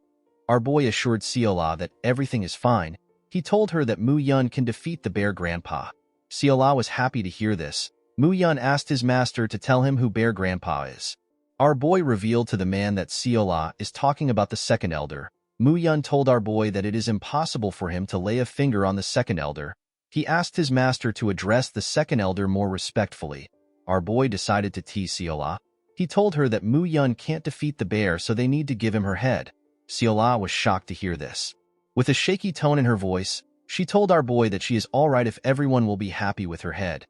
Our boy assured Siola that everything is fine. He told her that Mu Yun can defeat the bear grandpa. Siola was happy to hear this. Mu Yun asked his master to tell him who bear grandpa is. Our boy revealed to the man that Siola is talking about the second elder. Mu Yun told our boy that it is impossible for him to lay a finger on the second elder. He asked his master to address the second elder more respectfully. Our boy decided to tease Siola. He told her that Mu Yun can't defeat the bear, so they need to give him her head. Siola was shocked to hear this. With a shaky tone in her voice, she told our boy that she is all right if everyone will be happy with her head.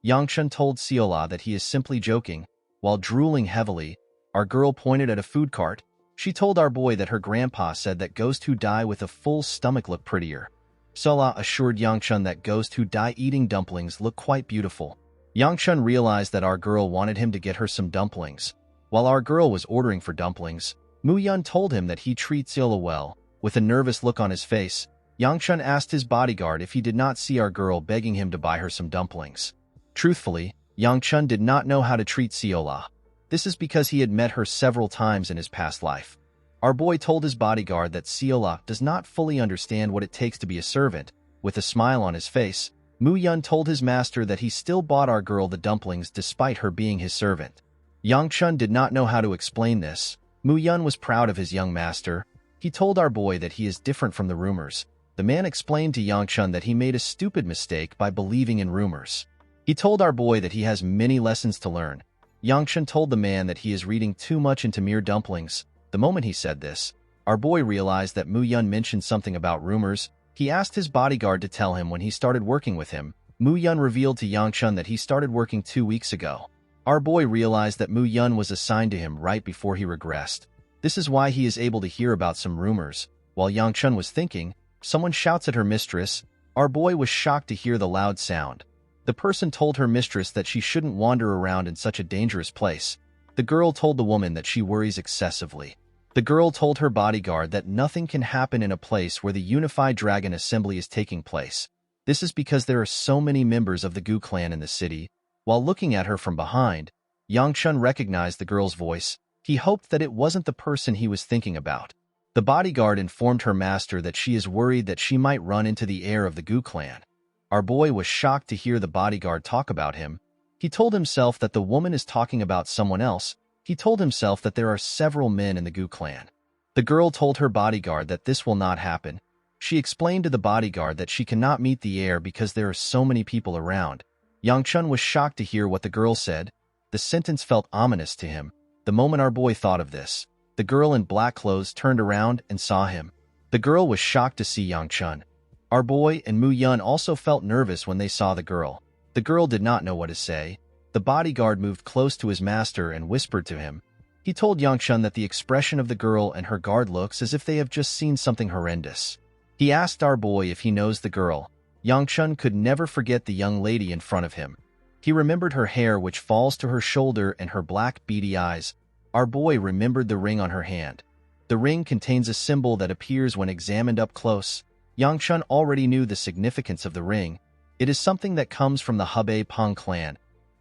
Yangchun told Siola that he is simply joking. While drooling heavily, our girl pointed at a food cart. She told our boy that her grandpa said that ghosts who die with a full stomach look prettier. Siola assured Yangchun that ghosts who die eating dumplings look quite beautiful. Yangchun realized that our girl wanted him to get her some dumplings. While our girl was ordering for dumplings, Mu Yun told him that he treats Siola well. With a nervous look on his face, Yangchun asked his bodyguard if he did not see our girl begging him to buy her some dumplings. Truthfully, Yangchun did not know how to treat Siola. This is because he had met her several times in his past life. Our boy told his bodyguard that Siola does not fully understand what it takes to be a servant. With a smile on his face, Mu Yun told his master that he still bought our girl the dumplings despite her being his servant. Yangchun did not know how to explain this. Mu Yun was proud of his young master. He told our boy that he is different from the rumors. The man explained to Yangchun that he made a stupid mistake by believing in rumors. He told our boy that he has many lessons to learn. Yangchun told the man that he is reading too much into mere dumplings. The moment he said this, our boy realized that Mu Yun mentioned something about rumors. He asked his bodyguard to tell him when he started working with him. Mu Yun revealed to Yangchun that he started working 2 weeks ago. Our boy realized that Mu Yun was assigned to him right before he regressed. This is why he is able to hear about some rumors. While Yangchun was thinking, someone shouts at her mistress. Our boy was shocked to hear the loud sound. The person told her mistress that she shouldn't wander around in such a dangerous place. The girl told the woman that she worries excessively. The girl told her bodyguard that nothing can happen in a place where the Unified Dragon Assembly is taking place. This is because there are so many members of the Gu clan in the city. While looking at her from behind, Yangchun recognized the girl's voice. He hoped that it wasn't the person he was thinking about. The bodyguard informed her master that she is worried that she might run into the heir of the Gu clan. Our boy was shocked to hear the bodyguard talk about him. He told himself that the woman is talking about someone else. He told himself that there are several men in the Gu clan. The girl told her bodyguard that this will not happen. She explained to the bodyguard that she cannot meet the heir because there are so many people around. Yangchun was shocked to hear what the girl said. The sentence felt ominous to him. The moment our boy thought of this, the girl in black clothes turned around and saw him. The girl was shocked to see Yangchun. Our boy and Mu Yun also felt nervous when they saw the girl. The girl did not know what to say. The bodyguard moved close to his master and whispered to him. He told Yangchun that the expression of the girl and her guard looks as if they have just seen something horrendous. He asked our boy if he knows the girl. Yangchun could never forget the young lady in front of him. He remembered her hair which falls to her shoulder and her black beady eyes. Our boy remembered the ring on her hand. The ring contains a symbol that appears when examined up close. Yangchun already knew the significance of the ring. It is something that comes from the Hebei Peng clan.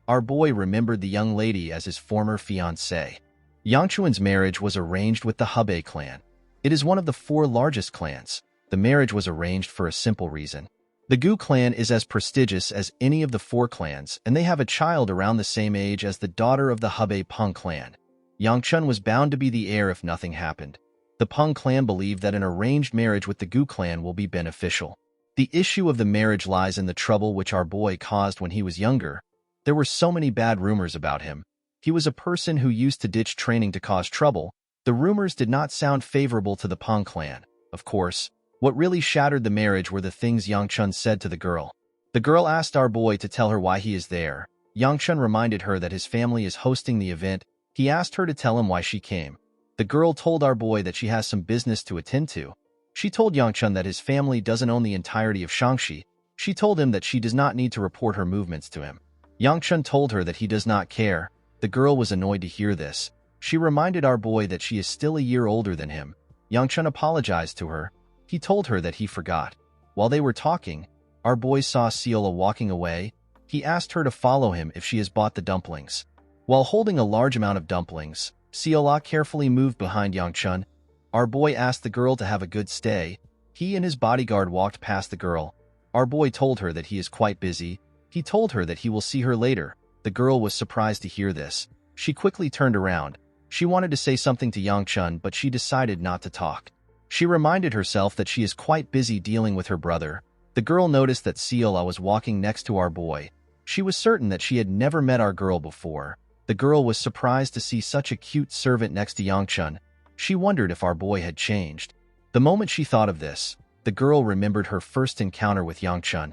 Our boy remembered the young lady as his former fiancée. Yangchun's marriage was arranged with the Hebei clan. It is one of the 4 largest clans. The marriage was arranged for a simple reason. The Gu clan is as prestigious as any of the 4 clans, and they have a child around the same age as the daughter of the Hebei Peng clan. Yangchun was bound to be the heir if nothing happened. The Peng clan believed that an arranged marriage with the Gu clan will be beneficial. The issue of the marriage lies in the trouble which our boy caused when he was younger. There were so many bad rumors about him. He was a person who used to ditch training to cause trouble. The rumors did not sound favorable to the Peng clan. Of course, what really shattered the marriage were the things Yangchun said to the girl. The girl asked our boy to tell her why he is there. Yangchun reminded her that his family is hosting the event. He asked her to tell him why she came. The girl told our boy that she has some business to attend to. She told Yangchun that his family doesn't own the entirety of Shangxi. She told him that she does not need to report her movements to him. Yangchun told her that he does not care. The girl was annoyed to hear this. She reminded our boy that she is still a year older than him. Yangchun apologized to her. He told her that he forgot. While they were talking, our boy saw Ciola walking away. He asked her to follow him if she has bought the dumplings. While holding a large amount of dumplings, Ciola carefully moved behind Yangchun. Our boy asked the girl to have a good stay. He and his bodyguard walked past the girl. Our boy told her that he is quite busy. He told her that he will see her later. The girl was surprised to hear this. She quickly turned around. She wanted to say something to Yangchun, but she decided not to talk. She reminded herself that she is quite busy dealing with her brother. The girl noticed that Ciola was walking next to our boy. She was certain that she had never met our girl before. The girl was surprised to see such a cute servant next to Yangchun. She wondered if our boy had changed. The moment she thought of this, the girl remembered her first encounter with Yangchun.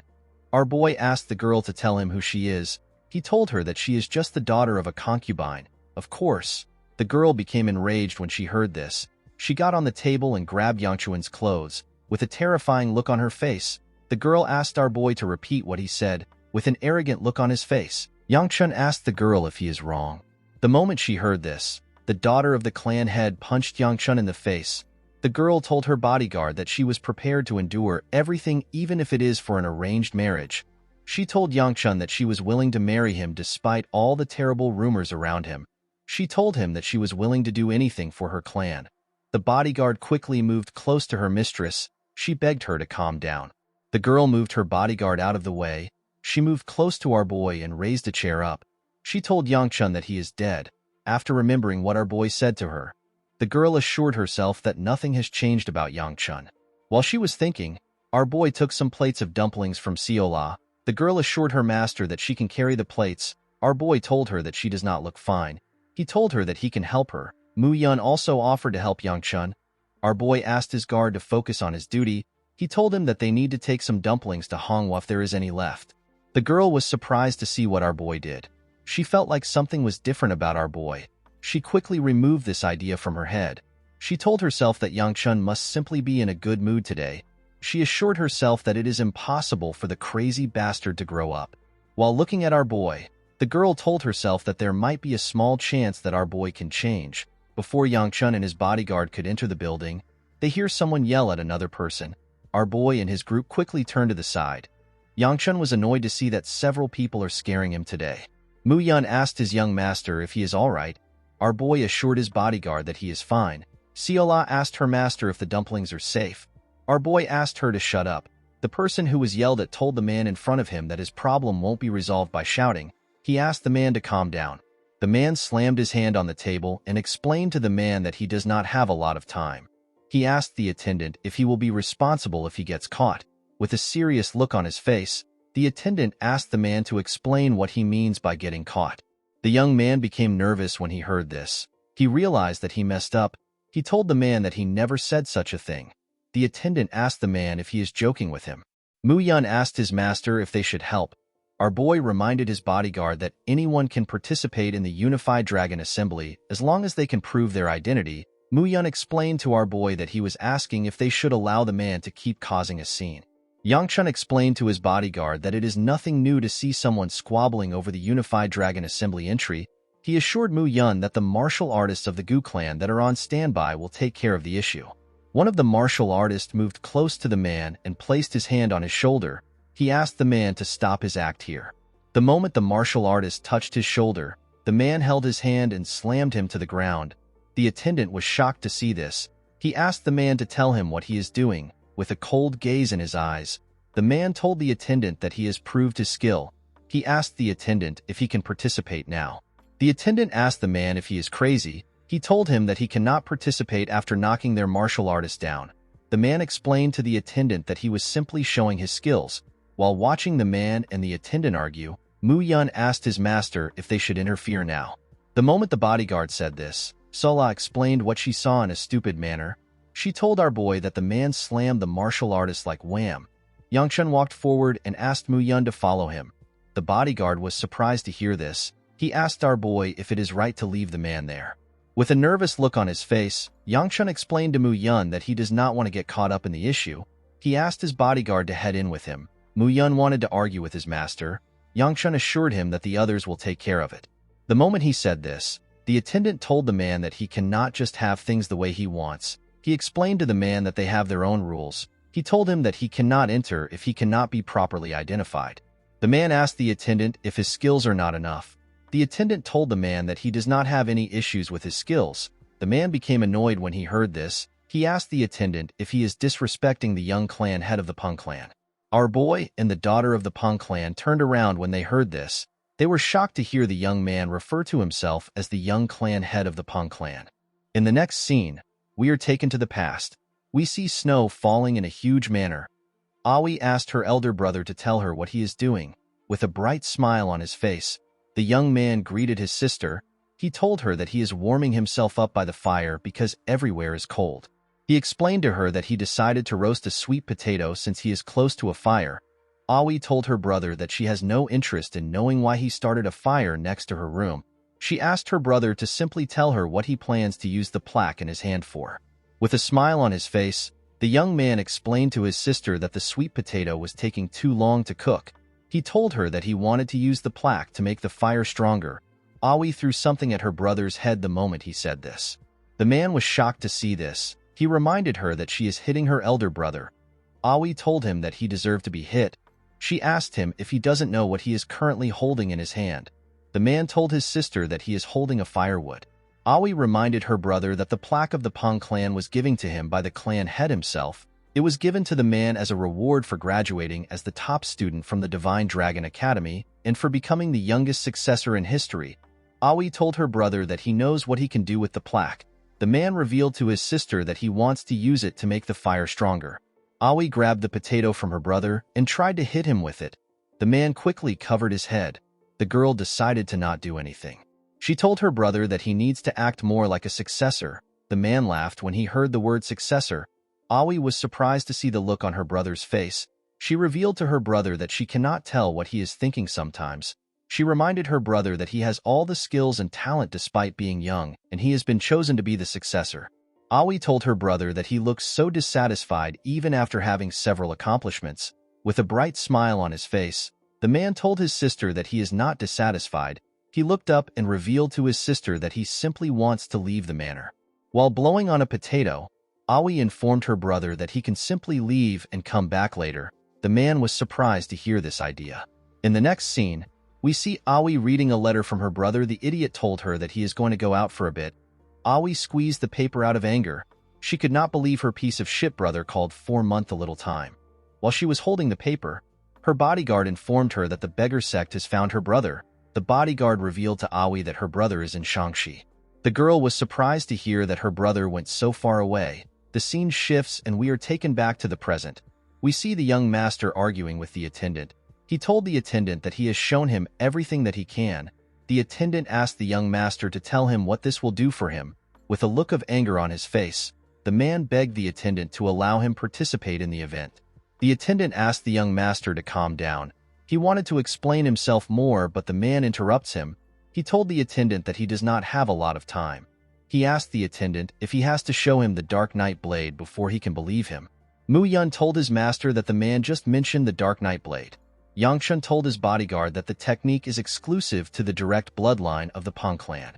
Our boy asked the girl to tell him who she is. He told her that she is just the daughter of a concubine. Of course, the girl became enraged when she heard this. She got on the table and grabbed Yangchun's clothes. With a terrifying look on her face, the girl asked our boy to repeat what he said. With an arrogant look on his face, Yangchun asked the girl if he is wrong. The moment she heard this, the daughter of the clan head punched Yangchun in the face. The girl told her bodyguard that she was prepared to endure everything even if it is for an arranged marriage. She told Yangchun that she was willing to marry him despite all the terrible rumors around him. She told him that she was willing to do anything for her clan. The bodyguard quickly moved close to her mistress. She begged her to calm down. The girl moved her bodyguard out of the way. She moved close to our boy and raised a chair up. She told Yangchun that he is dead. After remembering what our boy said to her, the girl assured herself that nothing has changed about Yangchun. While she was thinking, our boy took some plates of dumplings from Ciola. The girl assured her master that she can carry the plates. Our boy told her that she does not look fine. He told her that he can help her. Mu Yun also offered to help Yangchun. Our boy asked his guard to focus on his duty. He told him that they need to take some dumplings to Hongwa if there is any left. The girl was surprised to see what our boy did. She felt like something was different about our boy. She quickly removed this idea from her head. She told herself that Yangchun must simply be in a good mood today. She assured herself that it is impossible for the crazy bastard to grow up. While looking at our boy, the girl told herself that there might be a small chance that our boy can change. Before Yangchun and his bodyguard could enter the building, they hear someone yell at another person. Our boy and his group quickly turn to the side. Yangchun was annoyed to see that several people are scaring him today. Mu Yun asked his young master if he is alright. Our boy assured his bodyguard that he is fine. Siola asked her master if the dumplings are safe. Our boy asked her to shut up. The person who was yelled at told the man in front of him that his problem won't be resolved by shouting. He asked the man to calm down. The man slammed his hand on the table and explained to the man that he does not have a lot of time. He asked the attendant if he will be responsible if he gets caught. With a serious look on his face, the attendant asked the man to explain what he means by getting caught. The young man became nervous when he heard this. He realized that he messed up. He told the man that he never said such a thing. The attendant asked the man if he is joking with him. Mu Yun asked his master if they should help. Our boy reminded his bodyguard that anyone can participate in the Unified Dragon Assembly as long as they can prove their identity. Mu Yun explained to our boy that he was asking if they should allow the man to keep causing a scene. Yangchun explained to his bodyguard that it is nothing new to see someone squabbling over the Unified Dragon Assembly entry. He assured Mu Yun that the martial artists of the Gu clan that are on standby will take care of the issue. One of the martial artists moved close to the man and placed his hand on his shoulder. He asked the man to stop his act here. The moment the martial artist touched his shoulder, the man held his hand and slammed him to the ground. The attendant was shocked to see this. He asked the man to tell him what he is doing. With a cold gaze in his eyes, the man told the attendant that he has proved his skill. He asked the attendant if he can participate now. The attendant asked the man if he is crazy. He told him that he cannot participate after knocking their martial artist down. The man explained to the attendant that he was simply showing his skills. While watching the man and the attendant argue, Mu Yun asked his master if they should interfere now. The moment the bodyguard said this, Sola explained what she saw in a stupid manner. She told our boy that the man slammed the martial artist like wham. Yangchun walked forward and asked Mu Yun to follow him. The bodyguard was surprised to hear this. He asked our boy if it is right to leave the man there. With a nervous look on his face, Yangchun explained to Mu Yun that he does not want to get caught up in the issue. He asked his bodyguard to head in with him. Mu Yun wanted to argue with his master. Yangchun assured him that the others will take care of it. The moment he said this, the attendant told the man that he cannot just have things the way he wants. He explained to the man that they have their own rules. He told him that he cannot enter if he cannot be properly identified. The man asked the attendant if his skills are not enough. The attendant told the man that he does not have any issues with his skills. The man became annoyed when he heard this. He asked the attendant if he is disrespecting the young clan head of the Peng clan. Our boy and the daughter of the Peng clan turned around when they heard this. They were shocked to hear the young man refer to himself as the young clan head of the Peng clan. In the next scene, we are taken to the past. We see snow falling in a huge manner. Aoi asked her elder brother to tell her what he is doing. With a bright smile on his face, the young man greeted his sister. He told her that he is warming himself up by the fire because everywhere is cold. He explained to her that he decided to roast a sweet potato since he is close to a fire. Aoi told her brother that she has no interest in knowing why he started a fire next to her room. She asked her brother to simply tell her what he plans to use the plaque in his hand for. With a smile on his face, the young man explained to his sister that the sweet potato was taking too long to cook. He told her that he wanted to use the plaque to make the fire stronger. Aoi threw something at her brother's head the moment he said this. The man was shocked to see this. He reminded her that she is hitting her elder brother. Aoi told him that he deserved to be hit. She asked him if he doesn't know what he is currently holding in his hand. The man told his sister that he is holding a firewood. Aoi reminded her brother that the plaque of the Peng clan was given to him by the clan head himself. It was given to the man as a reward for graduating as the top student from the Divine Dragon Academy and for becoming the youngest successor in history. Aoi told her brother that he knows what he can do with the plaque. The man revealed to his sister that he wants to use it to make the fire stronger. Aoi grabbed the potato from her brother and tried to hit him with it. The man quickly covered his head. The girl decided to not do anything. She told her brother that he needs to act more like a successor. The man laughed when he heard the word successor. Aoi was surprised to see the look on her brother's face. She revealed to her brother that she cannot tell what he is thinking sometimes. She reminded her brother that he has all the skills and talent despite being young, and he has been chosen to be the successor. Aoi told her brother that he looks so dissatisfied even after having several accomplishments. With a bright smile on his face, The man told his sister that he is not dissatisfied. He looked up and revealed to his sister that he simply wants to leave the manor. While blowing on a potato, Aoi informed her brother that he can simply leave and come back later. The man was surprised to hear this idea. In the next scene, we see Aoi reading a letter from her brother. The idiot told her that he is going to go out for a bit. Aoi squeezed the paper out of anger. She could not believe her piece of shit brother called 4 month a little time. While she was holding the paper, her bodyguard informed her that the beggar sect has found her brother. The bodyguard revealed to Aoi that her brother is in Shaanxi. The girl was surprised to hear that her brother went so far away. The scene shifts and we are taken back to the present. We see the young master arguing with the attendant. He told the attendant that he has shown him everything that he can. The attendant asked the young master to tell him what this will do for him. With a look of anger on his face, the man begged the attendant to allow him participate in the event. The attendant asked the young master to calm down. He wanted to explain himself more, but the man interrupts him. He told the attendant that he does not have a lot of time. He asked the attendant if he has to show him the Dark Knight blade before he can believe him. Mu Yun told his master that the man just mentioned the Dark Knight blade. Yangchun told his bodyguard that the technique is exclusive to the direct bloodline of the Peng clan.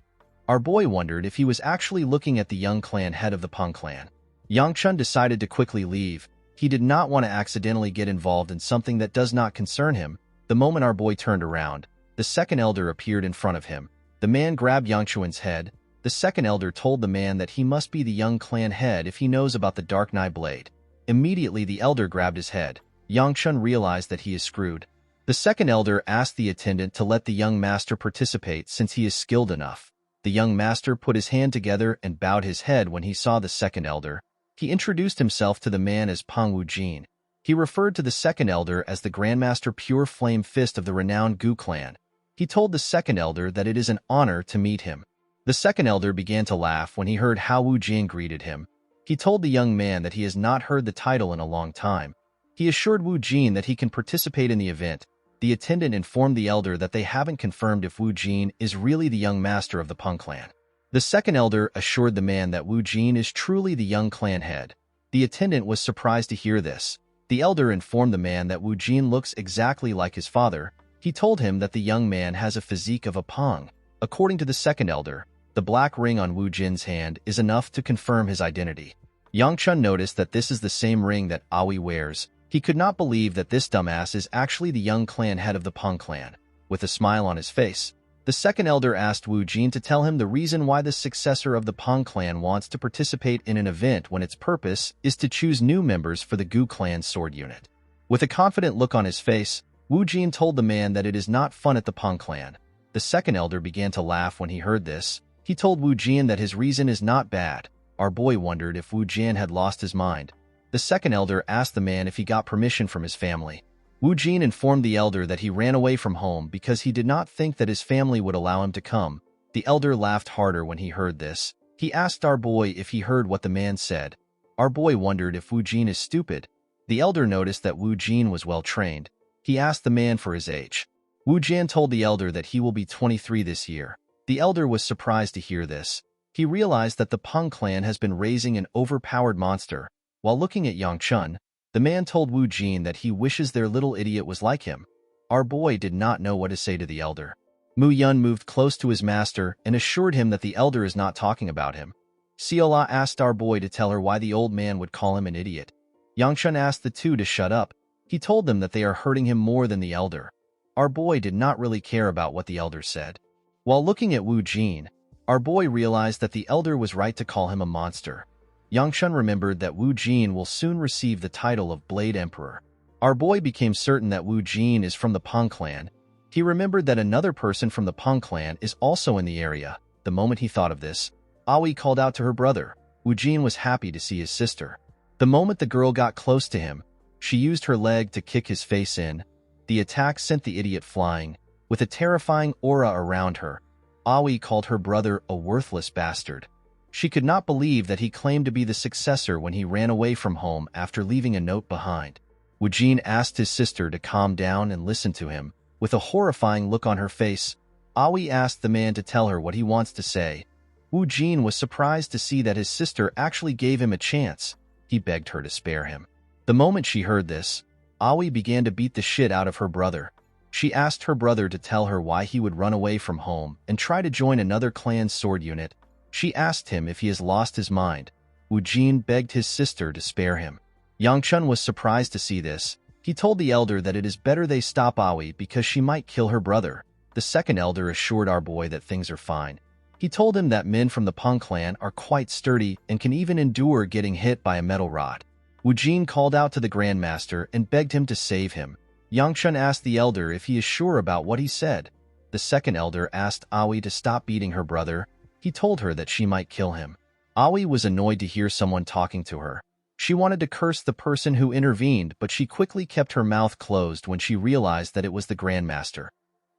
Our boy wondered if he was actually looking at the young clan head of the Peng clan. Yangchun decided to quickly leave. He did not want to accidentally get involved in something that does not concern him. The moment our boy turned around, the second elder appeared in front of him. The man grabbed Yangchun's head. The second elder told the man that he must be the young clan head if he knows about the Dark Knight blade. Immediately the elder grabbed his head. Yangchun realized that he is screwed. The second elder asked the attendant to let the young master participate since he is skilled enough. The young master put his hand together and bowed his head when he saw the second elder. He introduced himself to the man as Peng Wujin. He referred to the second elder as the Grandmaster Pure Flame Fist of the renowned Gu clan. He told the second elder that it is an honor to meet him. The second elder began to laugh when he heard how Wu Jin greeted him. He told the young man that he has not heard the title in a long time. He assured Wu Jin that he can participate in the event. The attendant informed the elder that they haven't confirmed if Wu Jin is really the young master of the Peng clan. The second elder assured the man that Wu Jin is truly the young clan head. The attendant was surprised to hear this. The elder informed the man that Wu Jin looks exactly like his father. He told him that the young man has a physique of a Peng. According to the second elder, the black ring on Wu Jin's hand is enough to confirm his identity. Yangchun noticed that this is the same ring that Aoi wears. He could not believe that this dumbass is actually the young clan head of the Peng clan. With a smile on his face, the second elder asked Wu Jin to tell him the reason why the successor of the Peng clan wants to participate in an event when its purpose is to choose new members for the Gu clan sword unit. With a confident look on his face, Wu Jin told the man that it is not fun at the Peng clan. The second elder began to laugh when he heard this. He told Wu Jin that his reason is not bad. Our boy wondered if Wu Jin had lost his mind. The second elder asked the man if he got permission from his family. Wu Jin informed the elder that he ran away from home because he did not think that his family would allow him to come. The elder laughed harder when he heard this. He asked our boy if he heard what the man said. Our boy wondered if Wu Jin is stupid. The elder noticed that Wu Jin was well trained. He asked the man for his age. Wu Jin told the elder that he will be 23 this year. The elder was surprised to hear this. He realized that the Peng clan has been raising an overpowered monster. While looking at Yangchun, the man told Wu Jin that he wishes their little idiot was like him. Our boy did not know what to say to the elder. Mu Yun moved close to his master and assured him that the elder is not talking about him. Siola asked our boy to tell her why the old man would call him an idiot. Yangchun asked the two to shut up. He told them that they are hurting him more than the elder. Our boy did not really care about what the elder said. While looking at Wu Jin, our boy realized that the elder was right to call him a monster. Yangchun remembered that Wu Jin will soon receive the title of Blade Emperor. Our boy became certain that Wu Jin is from the Peng clan. He remembered that another person from the Peng clan is also in the area. The moment he thought of this, Aoi called out to her brother. Wu Jin was happy to see his sister. The moment the girl got close to him, she used her leg to kick his face in. The attack sent the idiot flying. With a terrifying aura around her, Aoi called her brother a worthless bastard. She could not believe that he claimed to be the successor when he ran away from home after leaving a note behind. Wu Jin asked his sister to calm down and listen to him. With a horrifying look on her face, Aoi asked the man to tell her what he wants to say. Wu Jin was surprised to see that his sister actually gave him a chance. He begged her to spare him. The moment she heard this, Aoi began to beat the shit out of her brother. She asked her brother to tell her why he would run away from home and try to join another clan's sword unit. She asked him if he has lost his mind. Wu Jin begged his sister to spare him. Yang Chun was surprised to see this. He told the elder that it is better they stop Aoi because she might kill her brother. The second elder assured our boy that things are fine. He told him that men from the Peng clan are quite sturdy and can even endure getting hit by a metal rod. Wu Jin called out to the Grandmaster and begged him to save him. Yang Chun asked the elder if he is sure about what he said. The second elder asked Aoi to stop beating her brother. He told her that she might kill him. Aoi was annoyed to hear someone talking to her. She wanted to curse the person who intervened, but she quickly kept her mouth closed when she realized that it was the Grandmaster.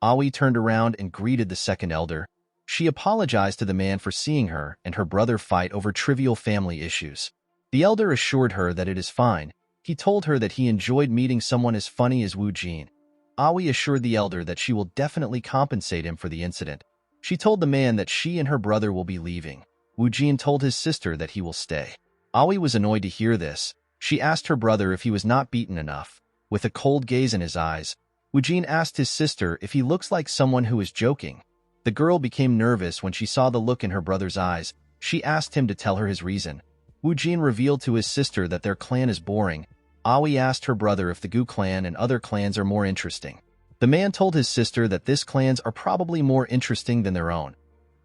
Aoi turned around and greeted the second elder. She apologized to the man for seeing her and her brother fight over trivial family issues. The elder assured her that it is fine. He told her that he enjoyed meeting someone as funny as Wu Jin. Aoi assured the elder that she will definitely compensate him for the incident. She told the man that she and her brother will be leaving. Wu Jin told his sister that he will stay. Aoi was annoyed to hear this. She asked her brother if he was not beaten enough. With a cold gaze in his eyes, Wu Jin asked his sister if he looks like someone who is joking. The girl became nervous when she saw the look in her brother's eyes. She asked him to tell her his reason. Wu Jin revealed to his sister that their clan is boring. Aoi asked her brother if the Gu clan and other clans are more interesting. The man told his sister that this clans are probably more interesting than their own.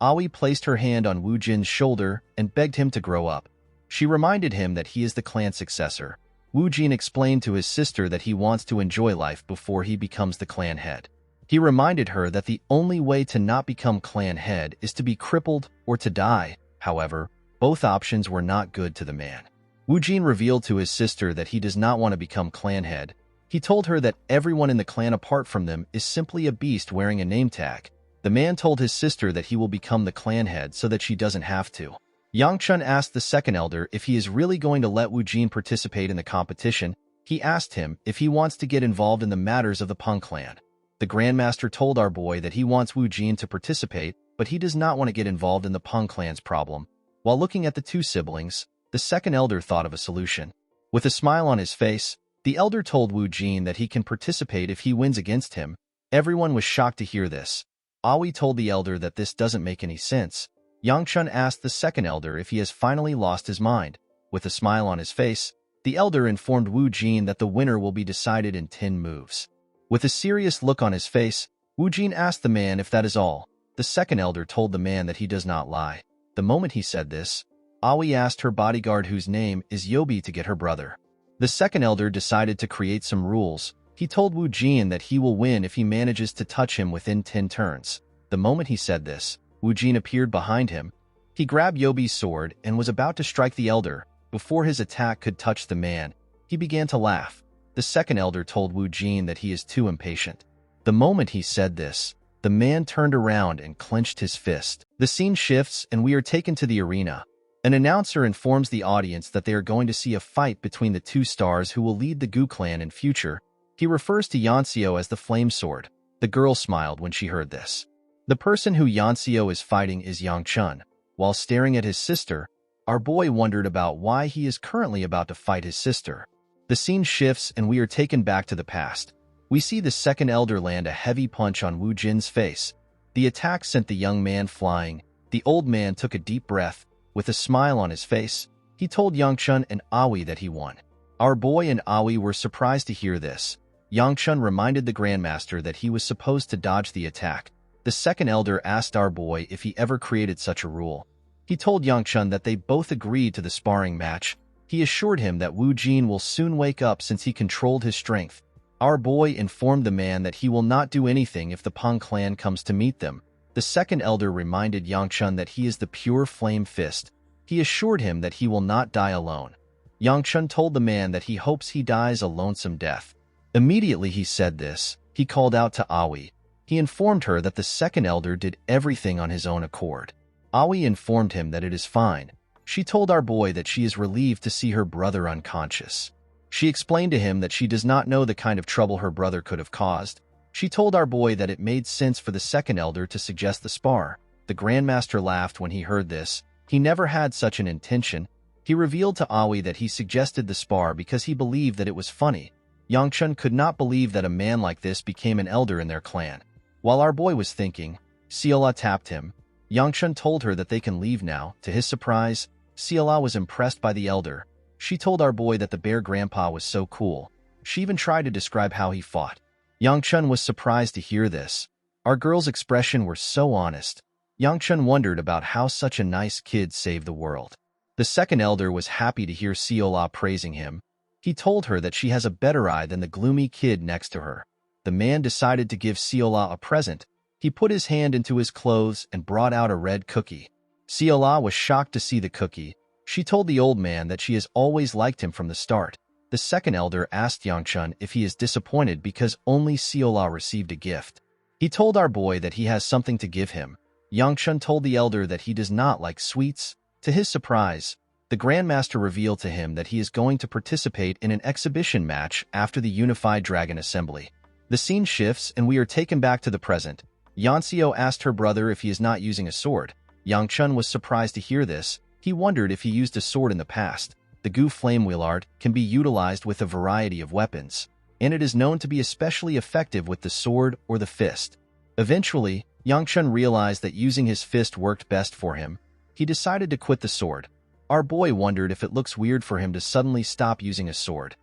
Aoi placed her hand on Wu Jin's shoulder and begged him to grow up. She reminded him that he is the clan successor. Wu Jin explained to his sister that he wants to enjoy life before he becomes the clan head. He reminded her that the only way to not become clan head is to be crippled or to die. However, both options were not good to the man. Wu Jin revealed to his sister that he does not want to become clan head. He told her that everyone in the clan apart from them is simply a beast wearing a name tag. The man told his sister that he will become the clan head so that she doesn't have to. Yang Chun asked the second elder if he is really going to let Wu Jin participate in the competition. He asked him if he wants to get involved in the matters of the Peng clan. The Grandmaster told our boy that he wants Wu Jin to participate, but he does not want to get involved in the Peng clan's problem. While looking at the two siblings, the second elder thought of a solution. With a smile on his face, the elder told Wu Jin that he can participate if he wins against him. Everyone was shocked to hear this. Aoi told the elder that this doesn't make any sense. Yang Chun asked the second elder if he has finally lost his mind. With a smile on his face, the elder informed Wu Jin that the winner will be decided in 10 moves. With a serious look on his face, Wu Jin asked the man if that is all. The second elder told the man that he does not lie. The moment he said this, Aoi asked her bodyguard whose name is Yobi to get her brother. The second elder decided to create some rules. He told Wu Jin that he will win if he manages to touch him within 10 turns. The moment he said this, Wu Jin appeared behind him. He grabbed Yobi's sword and was about to strike the elder. Before his attack could touch the man, he began to laugh. The second elder told Wu Jin that he is too impatient. The moment he said this, the man turned around and clenched his fist. The scene shifts and we are taken to the arena. An announcer informs the audience that they are going to see a fight between the two stars who will lead the Gu clan in future. He refers to Yanxiu as the Flame Sword. The girl smiled when she heard this. The person who Yanxiu is fighting is Yang Chun. While staring at his sister, our boy wondered about why he is currently about to fight his sister. The scene shifts and we are taken back to the past. We see the second elder land a heavy punch on Wu Jin's face. The attack sent the young man flying. The old man took a deep breath. With a smile on his face, he told Yang Chun and Aoi that he won. Our boy and Aoi were surprised to hear this. Yang Chun reminded the Grandmaster that he was supposed to dodge the attack. The second elder asked our boy if he ever created such a rule. He told Yang Chun that they both agreed to the sparring match. He assured him that Wu Jin will soon wake up since he controlled his strength. Our boy informed the man that he will not do anything if the Peng clan comes to meet them. The second elder reminded Yang Chun that he is the pure flame fist. He assured him that he will not die alone. Yang Chun told the man that he hopes he dies a lonesome death. Immediately he said this, he called out to Aoi. He informed her that the second elder did everything on his own accord. Aoi informed him that it is fine. She told our boy that she is relieved to see her brother unconscious. She explained to him that she does not know the kind of trouble her brother could have caused. She told our boy that it made sense for the second elder to suggest the spar. The Grandmaster laughed when he heard this. He never had such an intention. He revealed to Aoi that he suggested the spar because he believed that it was funny. Yangchun could not believe that a man like this became an elder in their clan. While our boy was thinking, Seola tapped him. Yangchun told her that they can leave now. To his surprise, Seola was impressed by the elder. She told our boy that the bear grandpa was so cool. She even tried to describe how he fought. Yangchun was surprised to hear this. Our girl's expression were so honest. Yangchun wondered about how such a nice kid saved the world. The second elder was happy to hear Seola praising him. He told her that she has a better eye than the gloomy kid next to her. The man decided to give Seola a present. He put his hand into his clothes and brought out a red cookie. Seola was shocked to see the cookie. She told the old man that she has always liked him from the start. The second elder asked Yangchun if he is disappointed because only Seola received a gift. He told our boy that he has something to give him. Yangchun told the elder that he does not like sweets. To his surprise, the Grandmaster revealed to him that he is going to participate in an exhibition match after the Unified Dragon Assembly. The scene shifts and we are taken back to the present. Yanseo asked her brother if he is not using a sword. Yangchun was surprised to hear this. He wondered if he used a sword in the past. The Gu Flame Wheel art can be utilized with a variety of weapons, and it is known to be especially effective with the sword or the fist. Eventually, Yangchun realized that using his fist worked best for him. He decided to quit the sword. Our boy wondered if it looks weird for him to suddenly stop using a sword.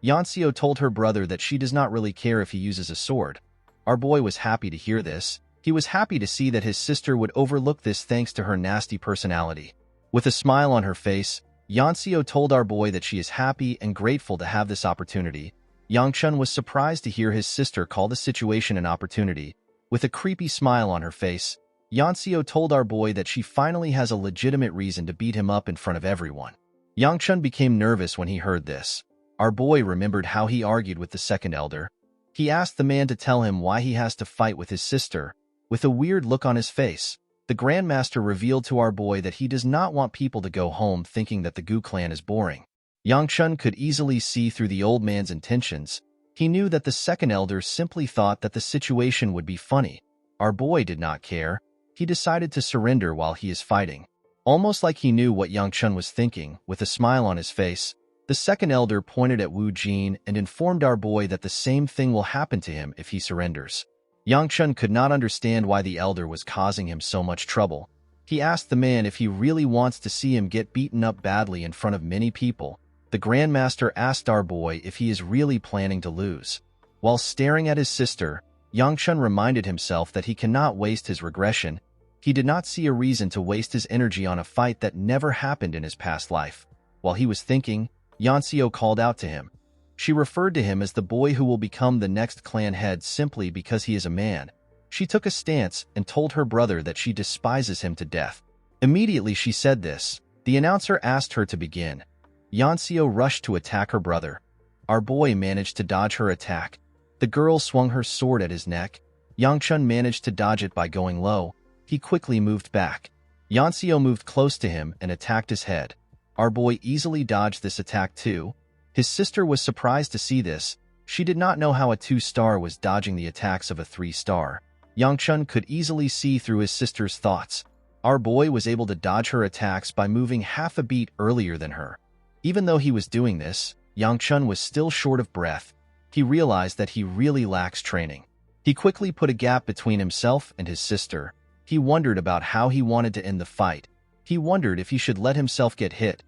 Yanseo told her brother that she does not really care if he uses a sword. Our boy was happy to hear this. He was happy to see that his sister would overlook this thanks to her nasty personality. With a smile on her face, Yanseo told our boy that she is happy and grateful to have this opportunity. Yangchun was surprised to hear his sister call the situation an opportunity. With a creepy smile on her face, Yanseo told our boy that she finally has a legitimate reason to beat him up in front of everyone. Yangchun became nervous when he heard this. Our boy remembered how he argued with the second elder. He asked the man to tell him why he has to fight with his sister. With a weird look on his face, the Grandmaster revealed to our boy that he does not want people to go home thinking that the Gu clan is boring. Yangchun could easily see through the old man's intentions. He knew that the second elder simply thought that the situation would be funny. Our boy did not care. He decided to surrender while he is fighting. Almost like he knew what Yangchun was thinking, with a smile on his face, the second elder pointed at Wu Jin and informed our boy that the same thing will happen to him if he surrenders. Yangchun could not understand why the elder was causing him so much trouble. He asked the man if he really wants to see him get beaten up badly in front of many people. The Grandmaster asked our boy if he is really planning to lose. While staring at his sister, Yangchun reminded himself that he cannot waste his regression. He did not see a reason to waste his energy on a fight that never happened in his past life. While he was thinking, Yanseo called out to him. She referred to him as the boy who will become the next clan head simply because he is a man. She took a stance and told her brother that she despises him to death. Immediately she said this, the announcer asked her to begin. Yanseo rushed to attack her brother. Our boy managed to dodge her attack. The girl swung her sword at his neck. Yangchun managed to dodge it by going low. He quickly moved back. Yanseo moved close to him and attacked his head. Our boy easily dodged this attack too. His sister was surprised to see this. She did not know how a 2-star was dodging the attacks of a 3-star. Yangchun could easily see through his sister's thoughts. Our boy was able to dodge her attacks by moving half a beat earlier than her. Even though he was doing this, Yangchun was still short of breath. He realized that he really lacks training. He quickly put a gap between himself and his sister. He wondered about how he wanted to end the fight. He wondered if he should let himself get hit.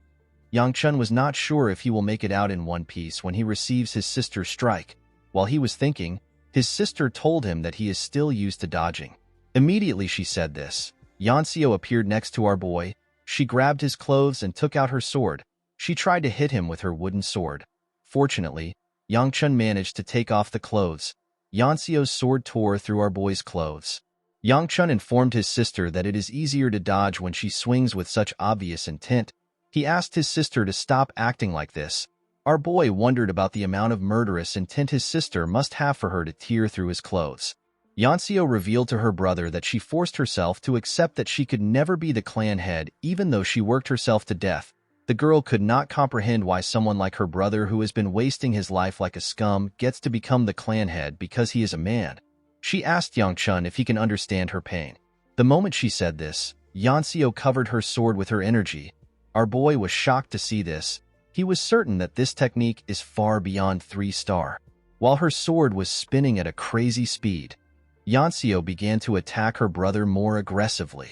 Yangchun was not sure if he will make it out in one piece when he receives his sister's strike. While he was thinking, his sister told him that he is still used to dodging. Immediately she said this. Yanseo appeared next to our boy. She grabbed his clothes and took out her sword. She tried to hit him with her wooden sword. Fortunately, Yangchun managed to take off the clothes. Yanseo's sword tore through our boy's clothes. Yangchun informed his sister that it is easier to dodge when she swings with such obvious intent. He asked his sister to stop acting like this. Our boy wondered about the amount of murderous intent his sister must have for her to tear through his clothes. Yanseo revealed to her brother that she forced herself to accept that she could never be the clan head even though she worked herself to death. The girl could not comprehend why someone like her brother who has been wasting his life like a scum gets to become the clan head because he is a man. She asked Yangchun if he can understand her pain. The moment she said this, Yanseo covered her sword with her energy. Our boy was shocked to see this. He was certain that this technique is far beyond 3-star. While her sword was spinning at a crazy speed, Yanxiu began to attack her brother more aggressively.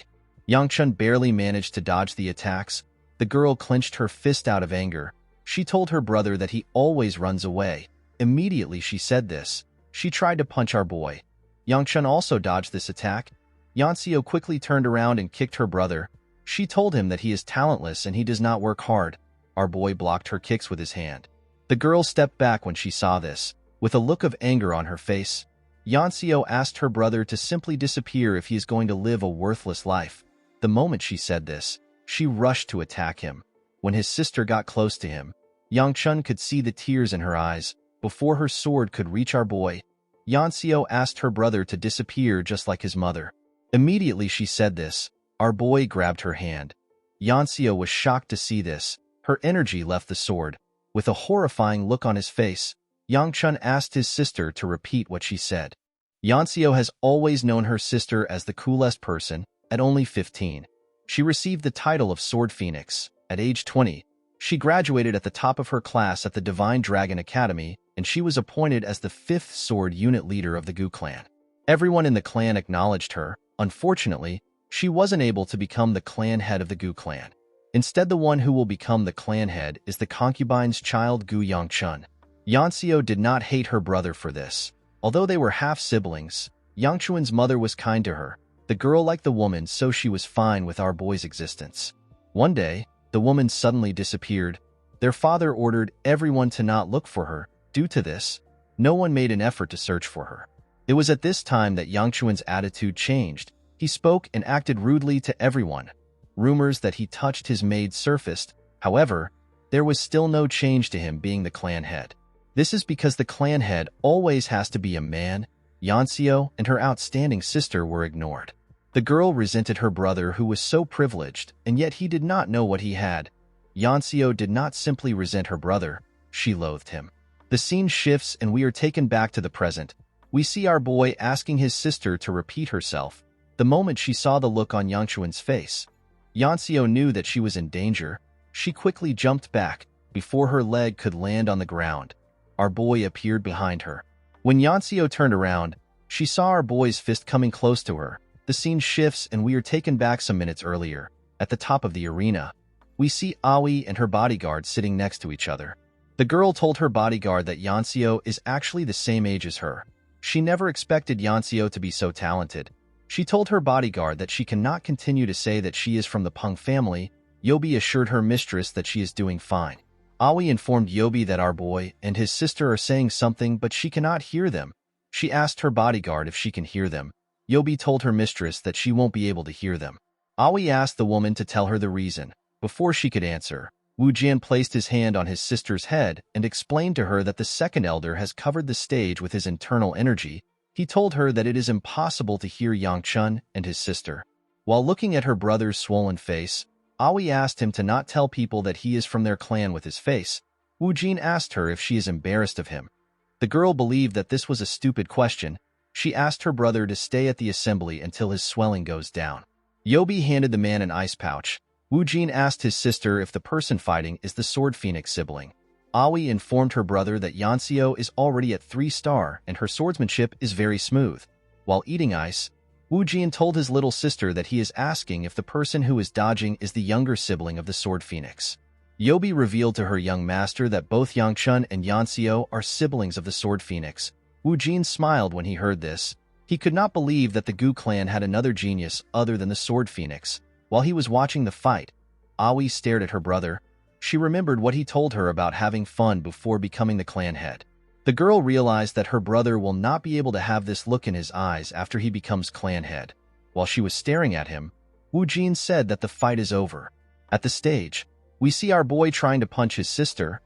Yangchun barely managed to dodge the attacks. The girl clenched her fist out of anger. She told her brother that he always runs away. Immediately she said this, she tried to punch our boy. Yangchun also dodged this attack. Yanxiu quickly turned around and kicked her brother. She told him that he is talentless and he does not work hard. Our boy blocked her kicks with his hand. The girl stepped back when she saw this, with a look of anger on her face. Yanxiu asked her brother to simply disappear if he is going to live a worthless life. The moment she said this, she rushed to attack him. When his sister got close to him, Yangchun could see the tears in her eyes. Before her sword could reach our boy, Yanxiu asked her brother to disappear just like his mother. Immediately she said this, our boy grabbed her hand. Yanxiu was shocked to see this. Her energy left the sword. With a horrifying look on his face, Yangchun asked his sister to repeat what she said. Yanxiu has always known her sister as the coolest person. At only 15, she received the title of Sword Phoenix. At age 20, she graduated at the top of her class at the Divine Dragon Academy, and she was appointed as the 5th sword unit leader of the Gu clan. Everyone in the clan acknowledged her. Unfortunately, she wasn't able to become the clan head of the Gu clan. Instead, the one who will become the clan head is the concubine's child Gu Yangchun. Yanxiu did not hate her brother for this. Although they were half-siblings, Yangchun's mother was kind to her. The girl liked the woman, so she was fine with our boy's existence. One day, the woman suddenly disappeared. Their father ordered everyone to not look for her. Due to this, no one made an effort to search for her. It was at this time that Yangchun's attitude changed. He spoke and acted rudely to everyone. Rumors that he touched his maid surfaced. However, there was still no change to him being the clan head. This is because the clan head always has to be a man. Yanxiu and her outstanding sister were ignored. The girl resented her brother who was so privileged, and yet he did not know what he had. Yanxiu did not simply resent her brother, she loathed him. The scene shifts and we are taken back to the present. We see our boy asking his sister to repeat herself. The moment she saw the look on Yangchun's face, Yanxiu knew that she was in danger. She quickly jumped back before her leg could land on the ground. Our boy appeared behind her. When Yanxiu turned around, she saw our boy's fist coming close to her. The scene shifts and we are taken back some minutes earlier. At the top of the arena, we see Aoi and her bodyguard sitting next to each other. The girl told her bodyguard that Yanxiu is actually the same age as her. She never expected Yanxiu to be so talented. She told her bodyguard that she cannot continue to say that she is from the Peng family. Yobi assured her mistress that she is doing fine. Aoi informed Yobi that our boy and his sister are saying something but she cannot hear them. She asked her bodyguard if she can hear them. Yobi told her mistress that she won't be able to hear them. Aoi asked the woman to tell her the reason. Before she could answer, Wu Jian placed his hand on his sister's head and explained to her that the second elder has covered the stage with his internal energy. He told her that it is impossible to hear Yangchun and his sister. While looking at her brother's swollen face, Aoi asked him to not tell people that he is from their clan with his face. Wu Jin asked her if she is embarrassed of him. The girl believed that this was a stupid question. She asked her brother to stay at the assembly until his swelling goes down. Yobi handed the man an ice pouch. Wu Jin asked his sister if the person fighting is the Sword Phoenix sibling. Aoi informed her brother that Yanxiu is already at 3-star and her swordsmanship is very smooth. While eating ice, Wu Jin told his little sister that he is asking if the person who is dodging is the younger sibling of the Sword Phoenix. Yobi revealed to her young master that both Yangchun and Yanxiu are siblings of the Sword Phoenix. Wu Jin smiled when he heard this. He could not believe that the Gu clan had another genius other than the Sword Phoenix. While he was watching the fight, Aoi stared at her brother. She remembered what he told her about having fun before becoming the clan head. The girl realized that her brother will not be able to have this look in his eyes after he becomes clan head. While she was staring at him, Wu Jin said that the fight is over. At the stage, we see our boy trying to punch his sister.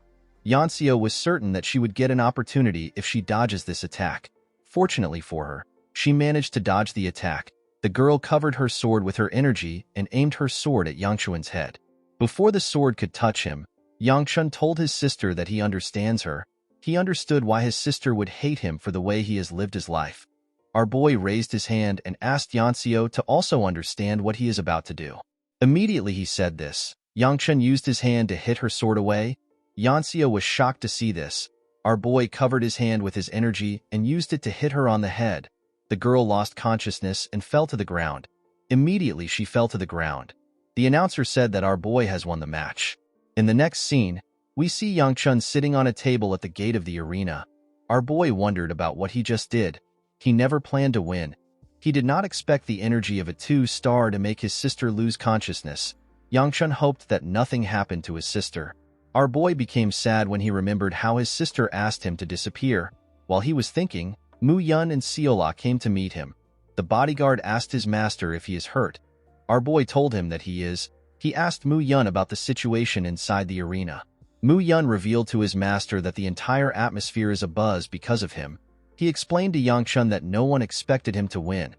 Yanxiu was certain that she would get an opportunity if she dodges this attack. Fortunately for her, she managed to dodge the attack. The girl covered her sword with her energy and aimed her sword at Yangchun's head. Before the sword could touch him, Yangchun told his sister that he understands her. He understood why his sister would hate him for the way he has lived his life. Our boy raised his hand and asked Yanxiu to also understand what he is about to do. Immediately he said this. Yangchun used his hand to hit her sword away. Yanxiu was shocked to see this. Our boy covered his hand with his energy and used it to hit her on the head. The girl lost consciousness and fell to the ground. Immediately, she fell to the ground. The announcer said that our boy has won the match. In the next scene, we see Yang-chun sitting on a table at the gate of the arena. Our boy wondered about what he just did. He never planned to win. He did not expect the energy of a two-star to make his sister lose consciousness. Yang-chun hoped that nothing happened to his sister. Our boy became sad when he remembered how his sister asked him to disappear. While he was thinking, Mu-yun and Seola came to meet him. The bodyguard asked his master if he is hurt. Our boy told him that he is. He asked Mu-yun about the situation inside the arena. Mu-yun revealed to his master that the entire atmosphere is abuzz because of him. He explained to Yang-chun that no one expected him to win.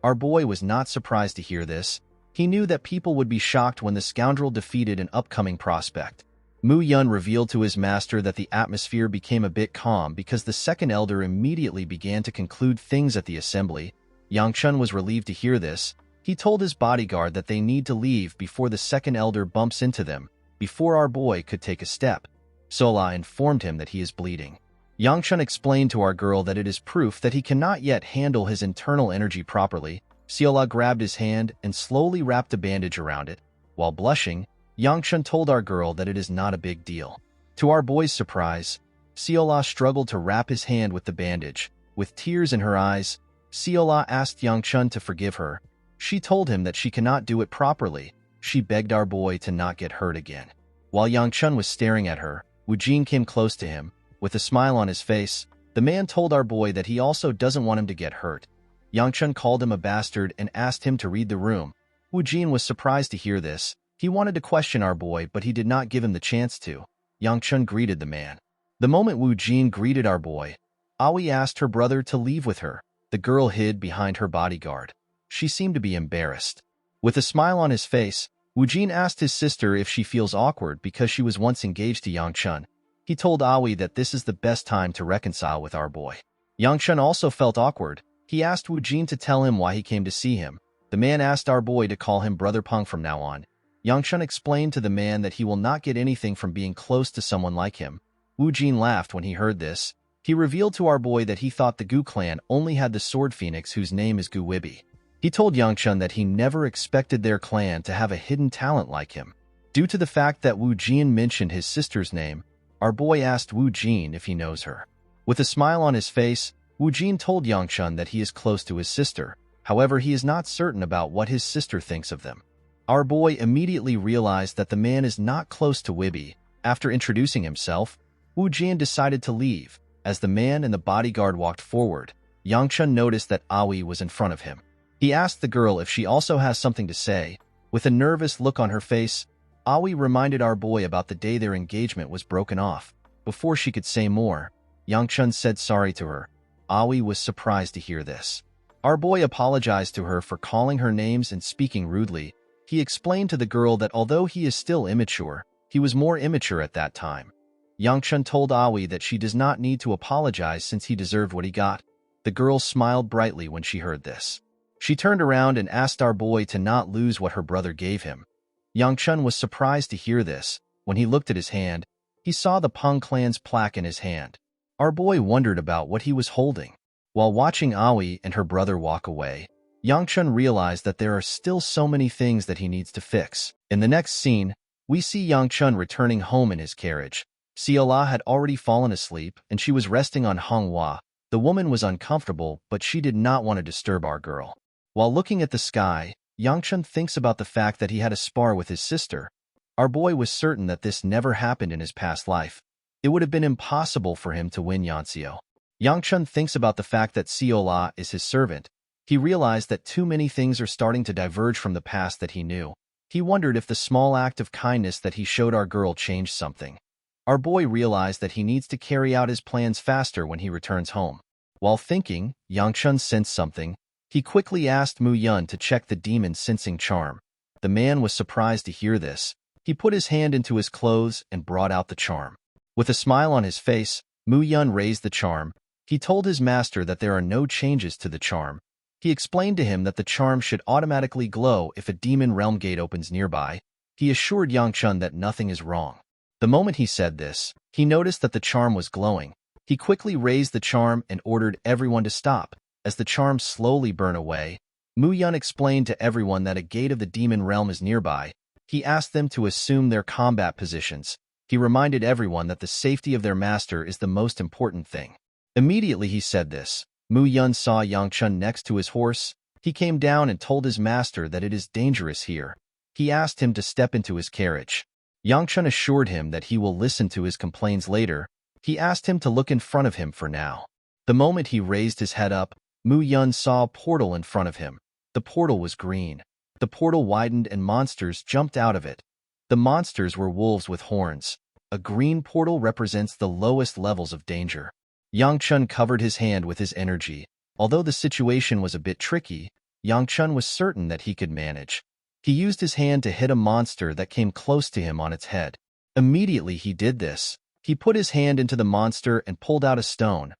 Our boy was not surprised to hear this. He knew that people would be shocked when the scoundrel defeated an upcoming prospect. Mu-yun revealed to his master that the atmosphere became a bit calm because the second elder immediately began to conclude things at the assembly. Yang-chun was relieved to hear this. He told his bodyguard that they need to leave before the second elder bumps into them, before our boy could take a step. Sola informed him that he is bleeding. Yang-chun explained to our girl that it is proof that he cannot yet handle his internal energy properly. Seola grabbed his hand and slowly wrapped a bandage around it. While blushing, Yang-chun told our girl that it is not a big deal. To our boy's surprise, Seola struggled to wrap his hand with the bandage. With tears in her eyes, Seola asked Yang-chun to forgive her. She told him that she cannot do it properly. She begged our boy to not get hurt again. While Yang-chun was staring at her, Woo-jin came close to him. With a smile on his face, the man told our boy that he also doesn't want him to get hurt. Yang-chun called him a bastard and asked him to read the room. Woo-jin was surprised to hear this. He wanted to question our boy, but he did not give him the chance to. Yang-chun greeted the man. The moment Woo-jin greeted our boy, Aoi asked her brother to leave with her. The girl hid behind her bodyguard. She seemed to be embarrassed. With a smile on his face, Woo-jin asked his sister if she feels awkward because she was once engaged to Yang-chun. He told Aoi that this is the best time to reconcile with our boy. Yang-chun also felt awkward. He asked Woo-jin to tell him why he came to see him. The man asked our boy to call him Brother Peng from now on. Yang-chun explained to the man that he will not get anything from being close to someone like him. Woo-jin laughed when he heard this. He revealed to our boy that he thought the Gu clan only had the Sword Phoenix whose name is Gu Wibi. He told Yang-chun that he never expected their clan to have a hidden talent like him. Due to the fact that Woo-jin mentioned his sister's name, our boy asked Woo-jin if he knows her. With a smile on his face, Woo-jin told Yang-chun that he is close to his sister. However, he is not certain about what his sister thinks of them. Our boy immediately realized that the man is not close to Wibi. After introducing himself, Woo-jin decided to leave. As the man and the bodyguard walked forward, Yang-chun noticed that Aoi was in front of him. He asked the girl if she also has something to say. With a nervous look on her face, Aoi reminded our boy about the day their engagement was broken off. Before she could say more, Yang-chun said sorry to her. Aoi was surprised to hear this. Our boy apologized to her for calling her names and speaking rudely. He explained to the girl that although he is still immature, he was more immature at that time. Yang-chun told Aoi that she does not need to apologize since he deserved what he got. The girl smiled brightly when she heard this. She turned around and asked our boy to not lose what her brother gave him. Yang-chun was surprised to hear this. When he looked at his hand, he saw the Peng clan's plaque in his hand. Our boy wondered about what he was holding. While watching Aoi and her brother walk away, Yang-chun realized that there are still so many things that he needs to fix. In the next scene, we see Yang-chun returning home in his carriage. Seola had already fallen asleep, and she was resting on Manhwa. The woman was uncomfortable, but she did not want to disturb our girl. While looking at the sky, Yang-chun thinks about the fact that he had a spar with his sister. Our boy was certain that this never happened in his past life. It would have been impossible for him to win Yanseo. Yang-chun thinks about the fact that Seola is his servant. He realized that too many things are starting to diverge from the past that he knew. He wondered if the small act of kindness that he showed our girl changed something. Our boy realized that he needs to carry out his plans faster when he returns home. While thinking, Yang-chun sensed something. He quickly asked Mu-yun to check the demon's sensing charm. The man was surprised to hear this. He put his hand into his clothes and brought out the charm. With a smile on his face, Mu-yun raised the charm. He told his master that there are no changes to the charm. He explained to him that the charm should automatically glow if a demon realm gate opens nearby. He assured Yang-chun that nothing is wrong. The moment he said this, he noticed that the charm was glowing. He quickly raised the charm and ordered everyone to stop. As the charm slowly burned away, Mu Yun explained to everyone that a gate of the demon realm is nearby. He asked them to assume their combat positions. He reminded everyone that the safety of their master is the most important thing. Immediately he said this, Mu Yun saw Yang Chun next to his horse. He came down and told his master that it is dangerous here. He asked him to step into his carriage. Yang Chun assured him that he will listen to his complaints later. He asked him to look in front of him for now. The moment he raised his head up, Mu Yun saw a portal in front of him. The portal was green. The portal widened and monsters jumped out of it. The monsters were wolves with horns. A green portal represents the lowest levels of danger. Yang Chun covered his hand with his energy. Although the situation was a bit tricky, Yang Chun was certain that he could manage. He used his hand to hit a monster that came close to him on its head. Immediately he did this. He put his hand into the monster and pulled out a stone.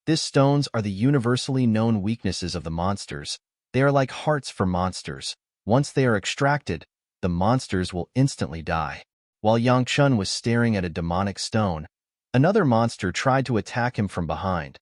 These stones are the universally known weaknesses of the monsters. They are like hearts for monsters. Once they are extracted, the monsters will instantly die. While Yang Chun was staring at a demonic stone, another monster tried to attack him from behind.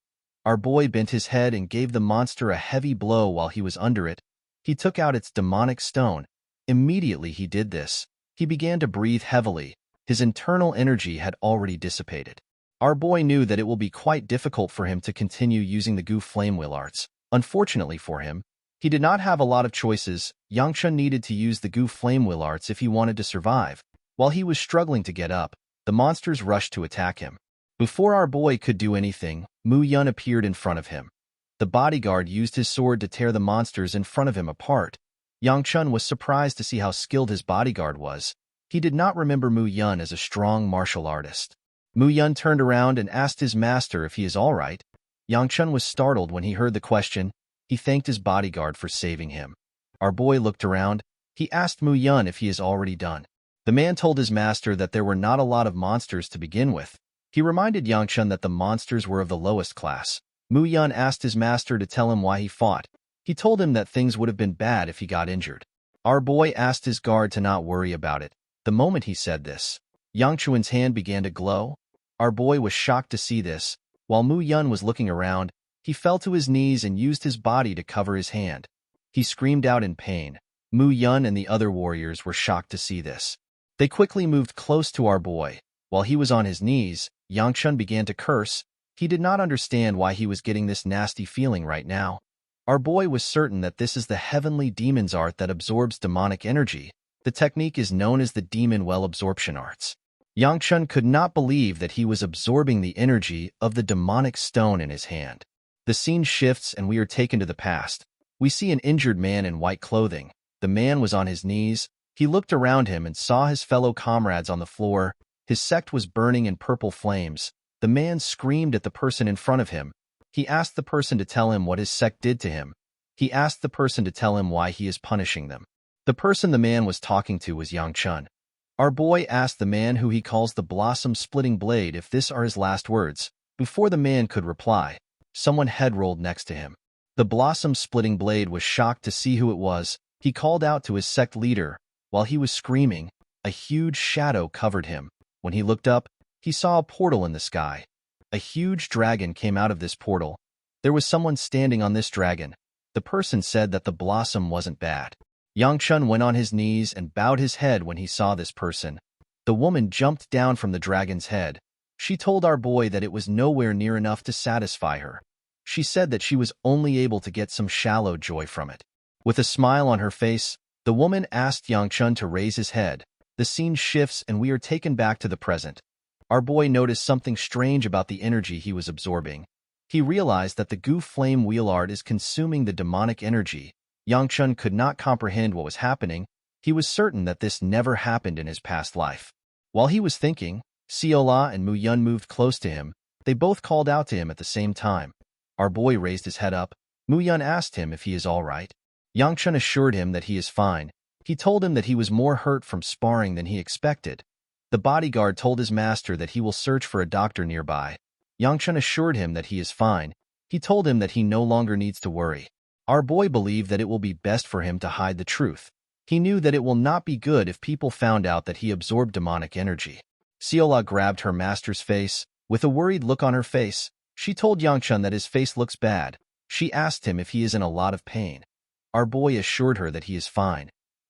Our boy bent his head and gave the monster a heavy blow while he was under it. He took out its demonic stone. Immediately he did this, he began to breathe heavily. His internal energy had already dissipated. Our boy knew that it will be quite difficult for him to continue using the Gu Flame Wheel arts. Unfortunately for him, he did not have a lot of choices. Yang Chun needed to use the Gu Flame Wheel arts if he wanted to survive. While he was struggling to get up, the monsters rushed to attack him. Before our boy could do anything, Mu Yun appeared in front of him. The bodyguard used his sword to tear the monsters in front of him apart. Yang Chun was surprised to see how skilled his bodyguard was. He did not remember Mu Yun as a strong martial artist. Mu Yun turned around and asked his master if he is all right. Yang Chun was startled when he heard the question. He thanked his bodyguard for saving him. Our boy looked around. He asked Mu Yun if he is already done. The man told his master that there were not a lot of monsters to begin with. He reminded Yang Chun that the monsters were of the lowest class. Mu Yun asked his master to tell him why he fought. He told him that things would have been bad if he got injured. Our boy asked his guard to not worry about it. The moment he said this, Yang Chun's hand began to glow. Our boy was shocked to see this. While Mu Yun was looking around, he fell to his knees and used his body to cover his hand. He screamed out in pain. Mu Yun and the other warriors were shocked to see this. They quickly moved close to our boy. While he was on his knees, Yang Chun began to curse. He did not understand why he was getting this nasty feeling right now. Our boy was certain that this is the heavenly demon's art that absorbs demonic energy. The technique is known as the demon well absorption arts. Yang Chun could not believe that he was absorbing the energy of the demonic stone in his hand. The scene shifts and we are taken to the past. We see an injured man in white clothing. The man was on his knees. He looked around him and saw his fellow comrades on the floor. His sect was burning in purple flames. The man screamed at the person in front of him. He asked the person to tell him what his sect did to him. He asked the person to tell him why he is punishing them. The person the man was talking to was Yang Chun. Our boy asked the man who he calls the blossom-splitting blade if this are his last words. Before the man could reply, someone head rolled next to him. The blossom-splitting blade was shocked to see who it was. He called out to his sect leader. While he was screaming, a huge shadow covered him. When he looked up, he saw a portal in the sky. A huge dragon came out of this portal. There was someone standing on this dragon. The person said that the blossom wasn't bad. Yang Chun went on his knees and bowed his head when he saw this person. The woman jumped down from the dragon's head. She told our boy that it was nowhere near enough to satisfy her. She said that she was only able to get some shallow joy from it. With a smile on her face, the woman asked Yang Chun to raise his head. The scene shifts and we are taken back to the present. Our boy noticed something strange about the energy he was absorbing. He realized that the Gu Flame Wheel art is consuming the demonic energy. Yang Chun could not comprehend what was happening. He was certain that this never happened in his past life. While he was thinking, Siola and Mu Yun moved close to him. They both called out to him at the same time. Our boy raised his head up. Mu Yun asked him if he is all right. Yang Chun assured him that he is fine. He told him that he was more hurt from sparring than he expected. The bodyguard told his master that he will search for a doctor nearby. Yang Chun assured him that he is fine. He told him that he no longer needs to worry. Our boy believed that it will be best for him to hide the truth. He knew that it will not be good if people found out that he absorbed demonic energy. Siola grabbed her master's face. With a worried look on her face, She told Yangchun that his face looks bad. She asked him if he is in a lot of pain. Our boy assured her that he is fine.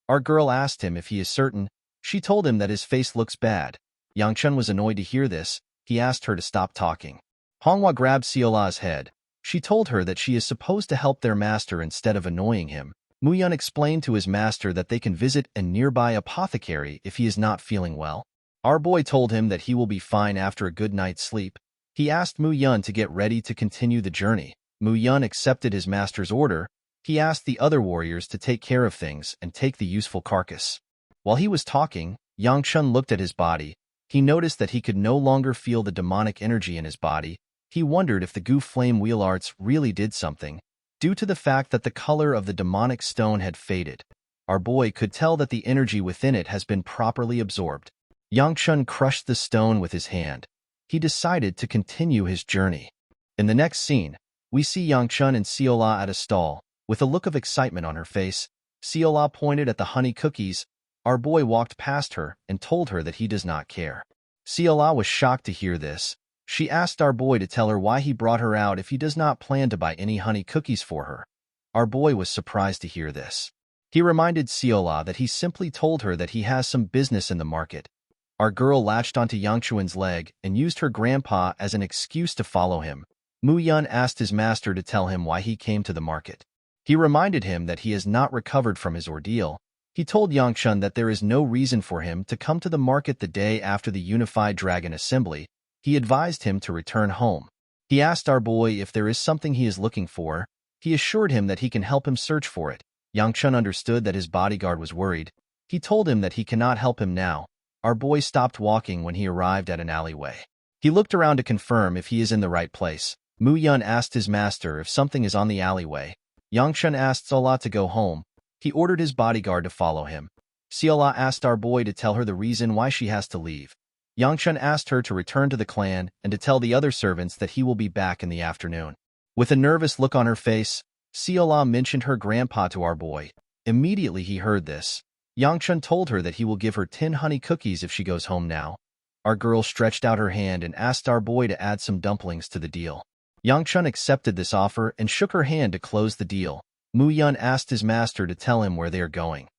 Our girl asked him if he is certain. She told him that his face looks bad. Yangchun was annoyed to hear this. He asked her to stop talking. Manhwa grabbed Seola's head. She told her that she is supposed to help their master instead of annoying him. Muyun explained to his master that they can visit a nearby apothecary if he is not feeling well. Our boy told him that he will be fine after a good night's sleep. He asked Muyun to get ready to continue the journey. Muyun accepted his master's order. He asked the other warriors to take care of things and take the useful carcass. While he was talking, Yangchun looked at his body. He noticed that he could no longer feel the demonic energy in his body. He wondered if the Gu Flame Wheel Arts really did something, due to the fact that the color of the demonic stone had faded. Our boy could tell that the energy within it has been properly absorbed. Yangchun crushed the stone with his hand. He decided to continue his journey. In the next scene, we see Yangchun and Seola at a stall. With a look of excitement on her face, Seola pointed at the honey cookies. Our boy walked past her and told her that he does not care. Seola was shocked to hear this. She asked our boy to tell her why he brought her out if he does not plan to buy any honey cookies for her. Our boy was surprised to hear this. He reminded Seola that he simply told her that he has some business in the market. Our girl latched onto Yangchuan's leg and used her grandpa as an excuse to follow him. Muyun asked his master to tell him why he came to the market. He reminded him that he has not recovered from his ordeal. He told Yangchun that there is no reason for him to come to the market the day after the Unified Dragon Assembly. He advised him to return home. He asked our boy if there is something he is looking for. He assured him that he can help him search for it. Yangchun understood that his bodyguard was worried. He told him that he cannot help him now. Our boy stopped walking when he arrived at an alleyway. He looked around to confirm if he is in the right place. Muyun asked his master if something is on the alleyway. Yangchun asked Seola to go home. He ordered his bodyguard to follow him. Seola asked our boy to tell her the reason why she has to leave. Yangchun asked her to return to the clan and to tell the other servants that he will be back in the afternoon. With a nervous look on her face, Seola mentioned her grandpa to our boy. Immediately he heard this. Yangchun told her that he will give her 10 honey cookies if she goes home now. Our girl stretched out her hand and asked our boy to add some dumplings to the deal. Yangchun accepted this offer and shook her hand to close the deal. Muyun asked his master to tell him where they are going.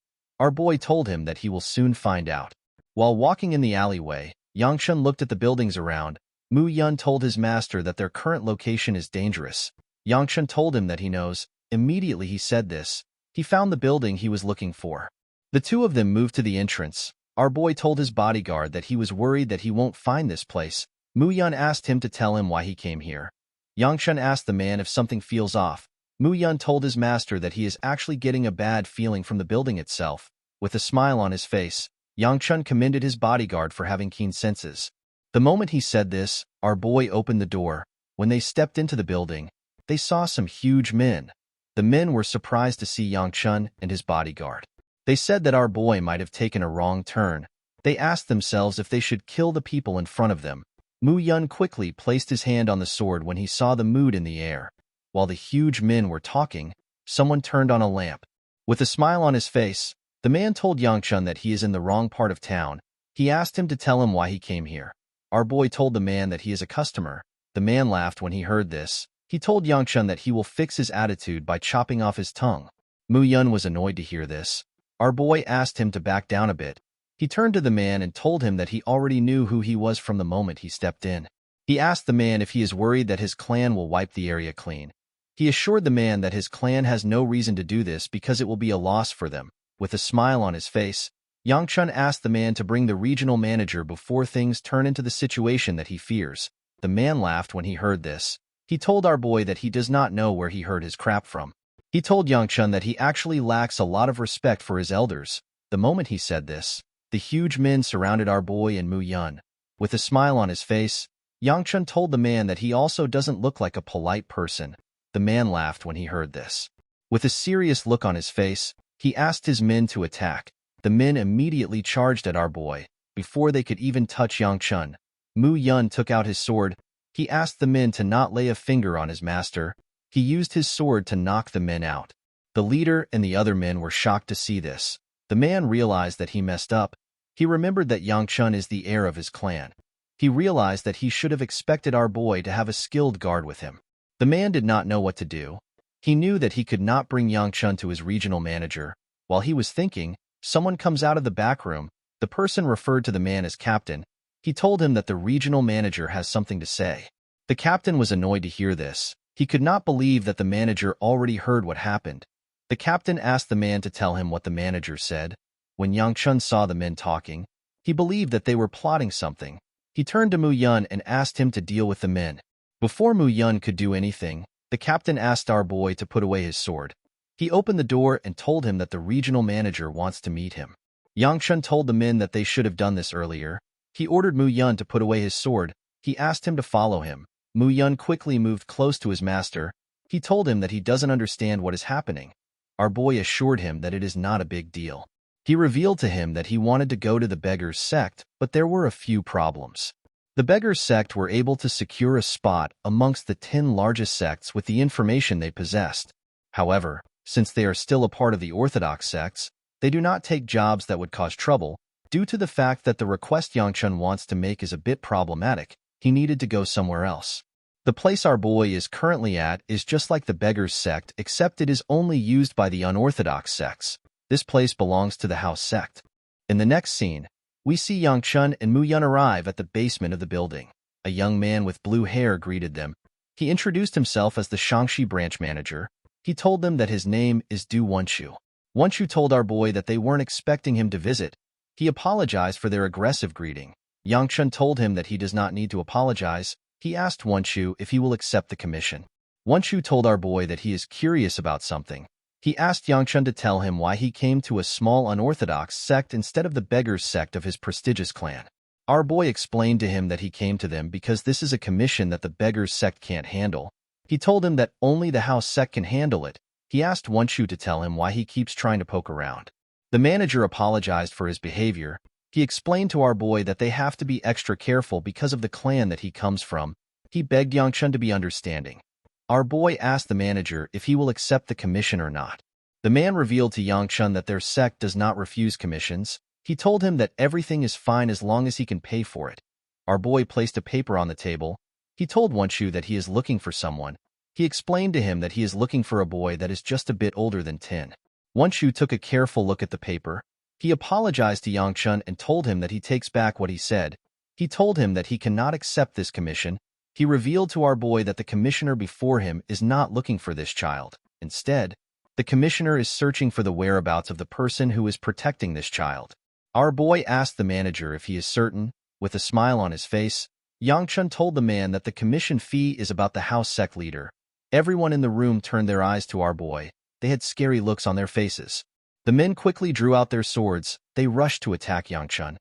Our boy told him that he will soon find out. While walking in the alleyway, Yangchun looked at the buildings around. Muyun told his master that their current location is dangerous. Yangchun told him that he knows. Immediately he said this. He found the building he was looking for. The two of them moved to the entrance. Our boy told his bodyguard that he was worried that he won't find this place. Muyun asked him to tell him why he came here. Yangchun asked the man if something feels off. Muyun told his master that he is actually getting a bad feeling from the building itself. With a smile on his face, Yangchun commended his bodyguard for having keen senses. The moment he said this, our boy opened the door. When they stepped into the building, they saw some huge men. The men were surprised to see Yangchun and his bodyguard. They said that our boy might have taken a wrong turn. They asked themselves if they should kill the people in front of them. Muyun quickly placed his hand on the sword when he saw the mood in the air. While the huge men were talking, someone turned on a lamp. With a smile on his face, the man told Yangchun that he is in the wrong part of town. He asked him to tell him why he came here. Our boy told the man that he is a customer. The man laughed when he heard this. He told Yangchun that he will fix his attitude by chopping off his tongue. Muyun was annoyed to hear this. Our boy asked him to back down a bit. He turned to the man and told him that he already knew who he was from the moment he stepped in. He asked the man if he is worried that his clan will wipe the area clean. He assured the man that his clan has no reason to do this because it will be a loss for them. With a smile on his face, Yangchun asked the man to bring the regional manager before things turn into the situation that he fears. The man laughed when he heard this. He told our boy that he does not know where he heard his crap from. He told Yangchun that he actually lacks a lot of respect for his elders. The moment he said this, the huge men surrounded our boy and Muyun. With a smile on his face, Yangchun told the man that he also doesn't look like a polite person. The man laughed when he heard this. With a serious look on his face, he asked his men to attack. The men immediately charged at our boy. Before they could even touch Yangchun, Muyun took out his sword. He asked the men to not lay a finger on his master. He used his sword to knock the men out. The leader and the other men were shocked to see this. The man realized that he messed up. He remembered that Yangchun is the heir of his clan. He realized that he should have expected our boy to have a skilled guard with him. The man did not know what to do. He knew that he could not bring Yang-chun to his regional manager. While he was thinking, someone comes out of the back room. The person referred to the man as captain. He told him that the regional manager has something to say. The captain was annoyed to hear this. He could not believe that the manager already heard what happened. The captain asked the man to tell him what the manager said. When Yang-chun saw the men talking, he believed that they were plotting something. He turned to Mu Yun and asked him to deal with the men. Before Mu Yun could do anything, the captain asked our boy to put away his sword. He opened the door and told him that the regional manager wants to meet him. Yang-chun told the men that they should have done this earlier. He ordered Mu Yun to put away his sword. He asked him to follow him. Mu Yun quickly moved close to his master. He told him that he doesn't understand what is happening. Our boy assured him that it is not a big deal. He revealed to him that he wanted to go to the beggars' sect, but there were a few problems. The beggars' sect were able to secure a spot amongst the 10 largest sects with the information they possessed. However, since they are still a part of the orthodox sects, they do not take jobs that would cause trouble. Due to the fact that the request Yang-chun wants to make is a bit problematic, he needed to go somewhere else. The place our boy is currently at is just like the beggars' sect, except it is only used by the unorthodox sects. This place belongs to the house sect. In the next scene, we see Yang-chun and Mu Yun arrive at the basement of the building. A young man with blue hair greeted them. He introduced himself as the Shangxi branch manager. He told them that his name is Du Wenshu. Wenshu told our boy that they weren't expecting him to visit. He apologized for their aggressive greeting. Yang-chun told him that he does not need to apologize. He asked Wenshu if he will accept the commission. Wenshu told our boy that he is curious about something. He asked Yang-chun to tell him why he came to a small unorthodox sect instead of the beggars' sect of his prestigious clan. Our boy explained to him that he came to them because this is a commission that the beggars' sect can't handle. He told him that only the house sect can handle it. He asked Wenshu to tell him why he keeps trying to poke around. The manager apologized for his behavior. He explained to our boy that they have to be extra careful because of the clan that he comes from. He begged Yang-chun to be understanding. Our boy asked the manager if he will accept the commission or not. The man revealed to Yang-chun that their sect does not refuse commissions. He told him that everything is fine as long as he can pay for it. Our boy placed a paper on the table. He told Wenshu that he is looking for someone. He explained to him that he is looking for a boy that is just a bit older than 10. Wenshu took a careful look at the paper. He apologized to Yang-chun and told him that he takes back what he said. He told him that he cannot accept this commission. He revealed to our boy that the commissioner before him is not looking for this child. Instead, the commissioner is searching for the whereabouts of the person who is protecting this child. Our boy asked the manager if he is certain. With a smile on his face, Yang-chun told the man that the commission fee is about the house sect leader. Everyone in the room turned their eyes to our boy. They had scary looks on their faces. The men quickly drew out their swords. They rushed to attack Yang-chun.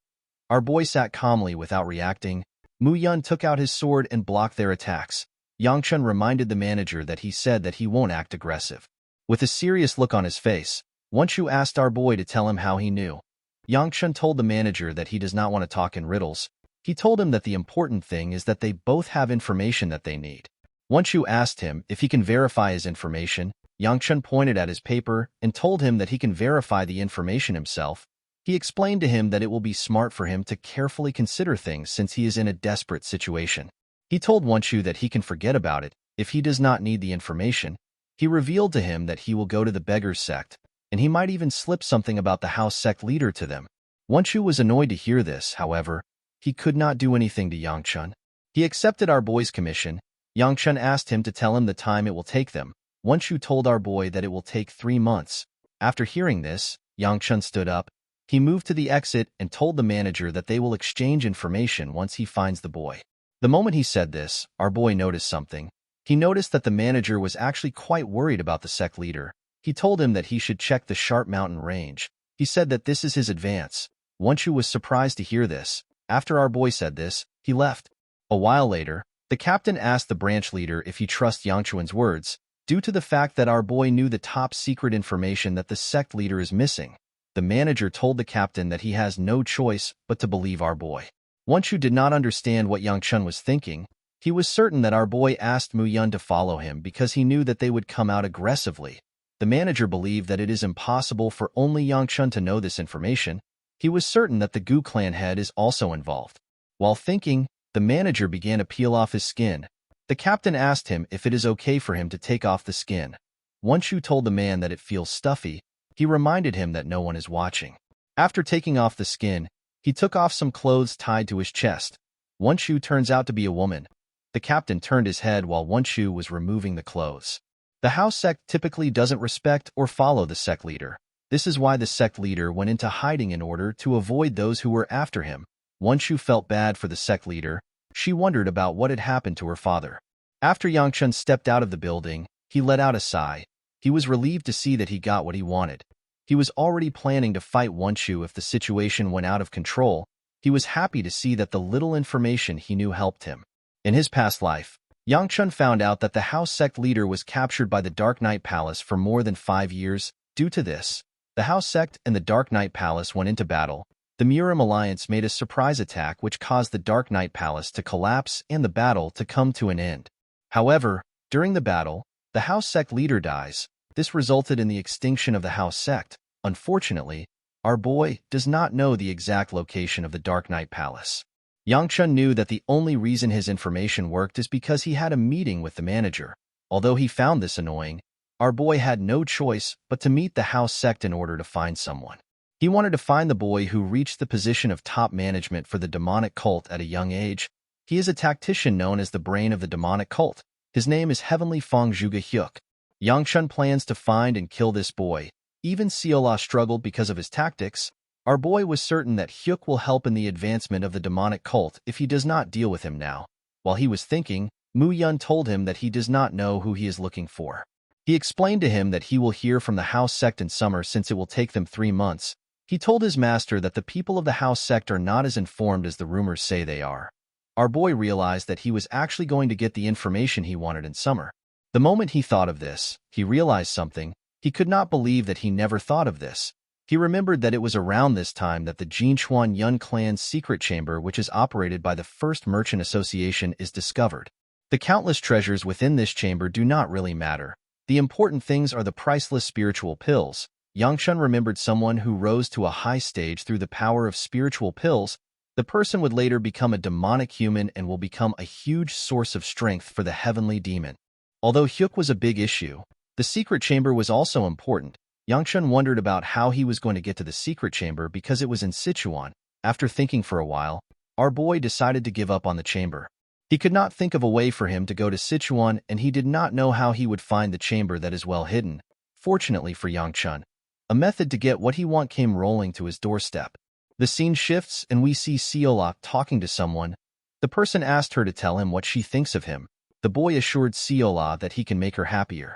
Our boy sat calmly without reacting. Mu Yun took out his sword and blocked their attacks. Yang-chun reminded the manager that he said that he won't act aggressive. With a serious look on his face, Wenshu asked our boy to tell him how he knew. Yang-chun told the manager that he does not want to talk in riddles. He told him that the important thing is that they both have information that they need. Wenshu asked him if he can verify his information. Yang-chun pointed at his paper and told him that he can verify the information himself. He explained to him that it will be smart for him to carefully consider things since he is in a desperate situation. He told Wenshu that he can forget about it if he does not need the information. He revealed to him that he will go to the beggars' sect, and he might even slip something about the house sect leader to them. Wenshu was annoyed to hear this, however. He could not do anything to Yang-chun. He accepted our boy's commission. Yang-chun asked him to tell him the time it will take them. Wenshu told our boy that it will take 3 months. After hearing this, Yang-chun stood up. He moved to the exit and told the manager that they will exchange information once he finds the boy. The moment he said this, our boy noticed something. He noticed that the manager was actually quite worried about the sect leader. He told him that he should check the Sharp Mountain range. He said that this is his advance. Wenshu was surprised to hear this. After our boy said this, he left. A while later, the captain asked the branch leader if he trusts Yang-chun's words, due to the fact that our boy knew the top secret information that the sect leader is missing. The manager told the captain that he has no choice but to believe our boy. Wenshu did not understand what Yang-chun was thinking. He was certain that our boy asked Mu Yun to follow him because he knew that they would come out aggressively. The manager believed that it is impossible for only Yang-chun to know this information. He was certain that the Gu clan head is also involved. While thinking, the manager began to peel off his skin. The captain asked him if it is okay for him to take off the skin. Won-shu told the man that it feels stuffy. He reminded him that no one is watching. After taking off the skin, he took off some clothes tied to his chest. Won-shu turns out to be a woman. The captain turned his head while Won-shu was removing the clothes. The house sect typically doesn't respect or follow the sect leader. This is why the sect leader went into hiding in order to avoid those who were after him. Won-shu felt bad for the sect leader. She wondered about what had happened to her father. After Yang-chun stepped out of the building, he let out a sigh. He was relieved to see that he got what he wanted. He was already planning to fight Won-shu if the situation went out of control. He was happy to see that the little information he knew helped him. In his past life, Yang-chun found out that the house sect leader was captured by the Dark Knight Palace for more than 5 years. Due to this, the house sect and the Dark Knight Palace went into battle. The Murim Alliance made a surprise attack which caused the Dark Knight Palace to collapse and the battle to come to an end. However, during the battle, the house sect leader dies. This resulted in the extinction of the house sect. Unfortunately, our boy does not know the exact location of the Dark Knight Palace. Yang-chun knew that the only reason his information worked is because he had a meeting with the manager. Although he found this annoying, our boy had no choice but to meet the house sect in order to find someone. He wanted to find the boy who reached the position of top management for the demonic cult at a young age. He is a tactician known as the brain of the demonic cult. His name is Heavenly Fong Zhuge Hyuk. Yang-chun plans to find and kill this boy. Even Seola struggled because of his tactics. Our boy was certain that Hyuk will help in the advancement of the demonic cult if he does not deal with him now. While he was thinking, Mu Yun told him that he does not know who he is looking for. He explained to him that he will hear from the house sect in summer since it will take them 3 months. He told his master that the people of the house sect are not as informed as the rumors say they are. Our boy realized that he was actually going to get the information he wanted in summer. The moment he thought of this, he realized something. He could not believe that he never thought of this. He remembered that it was around this time that the Jinchuan Yun clan's secret chamber, which is operated by the First Merchant Association, is discovered. The countless treasures within this chamber do not really matter. The important things are the priceless spiritual pills. Yang-chun remembered someone who rose to a high stage through the power of spiritual pills. The person would later become a demonic human and will become a huge source of strength for the heavenly demon. Although Hyuk was a big issue, the secret chamber was also important. Yang-chun wondered about how he was going to get to the secret chamber because it was in Sichuan. After thinking for a while, our boy decided to give up on the chamber. He could not think of a way for him to go to Sichuan, and he did not know how he would find the chamber that is well hidden. Fortunately for Yang-chun, a method to get what he want came rolling to his doorstep. The scene shifts and we see Seola talking to someone. The person asked her to tell him what she thinks of him. The boy assured Seola that he can make her happier.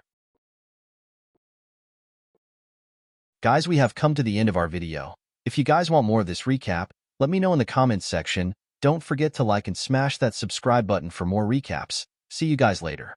Guys, we have come to the end of our video. If you guys want more of this recap, let me know in the comments section. Don't forget to like and smash that subscribe button for more recaps. See you guys later.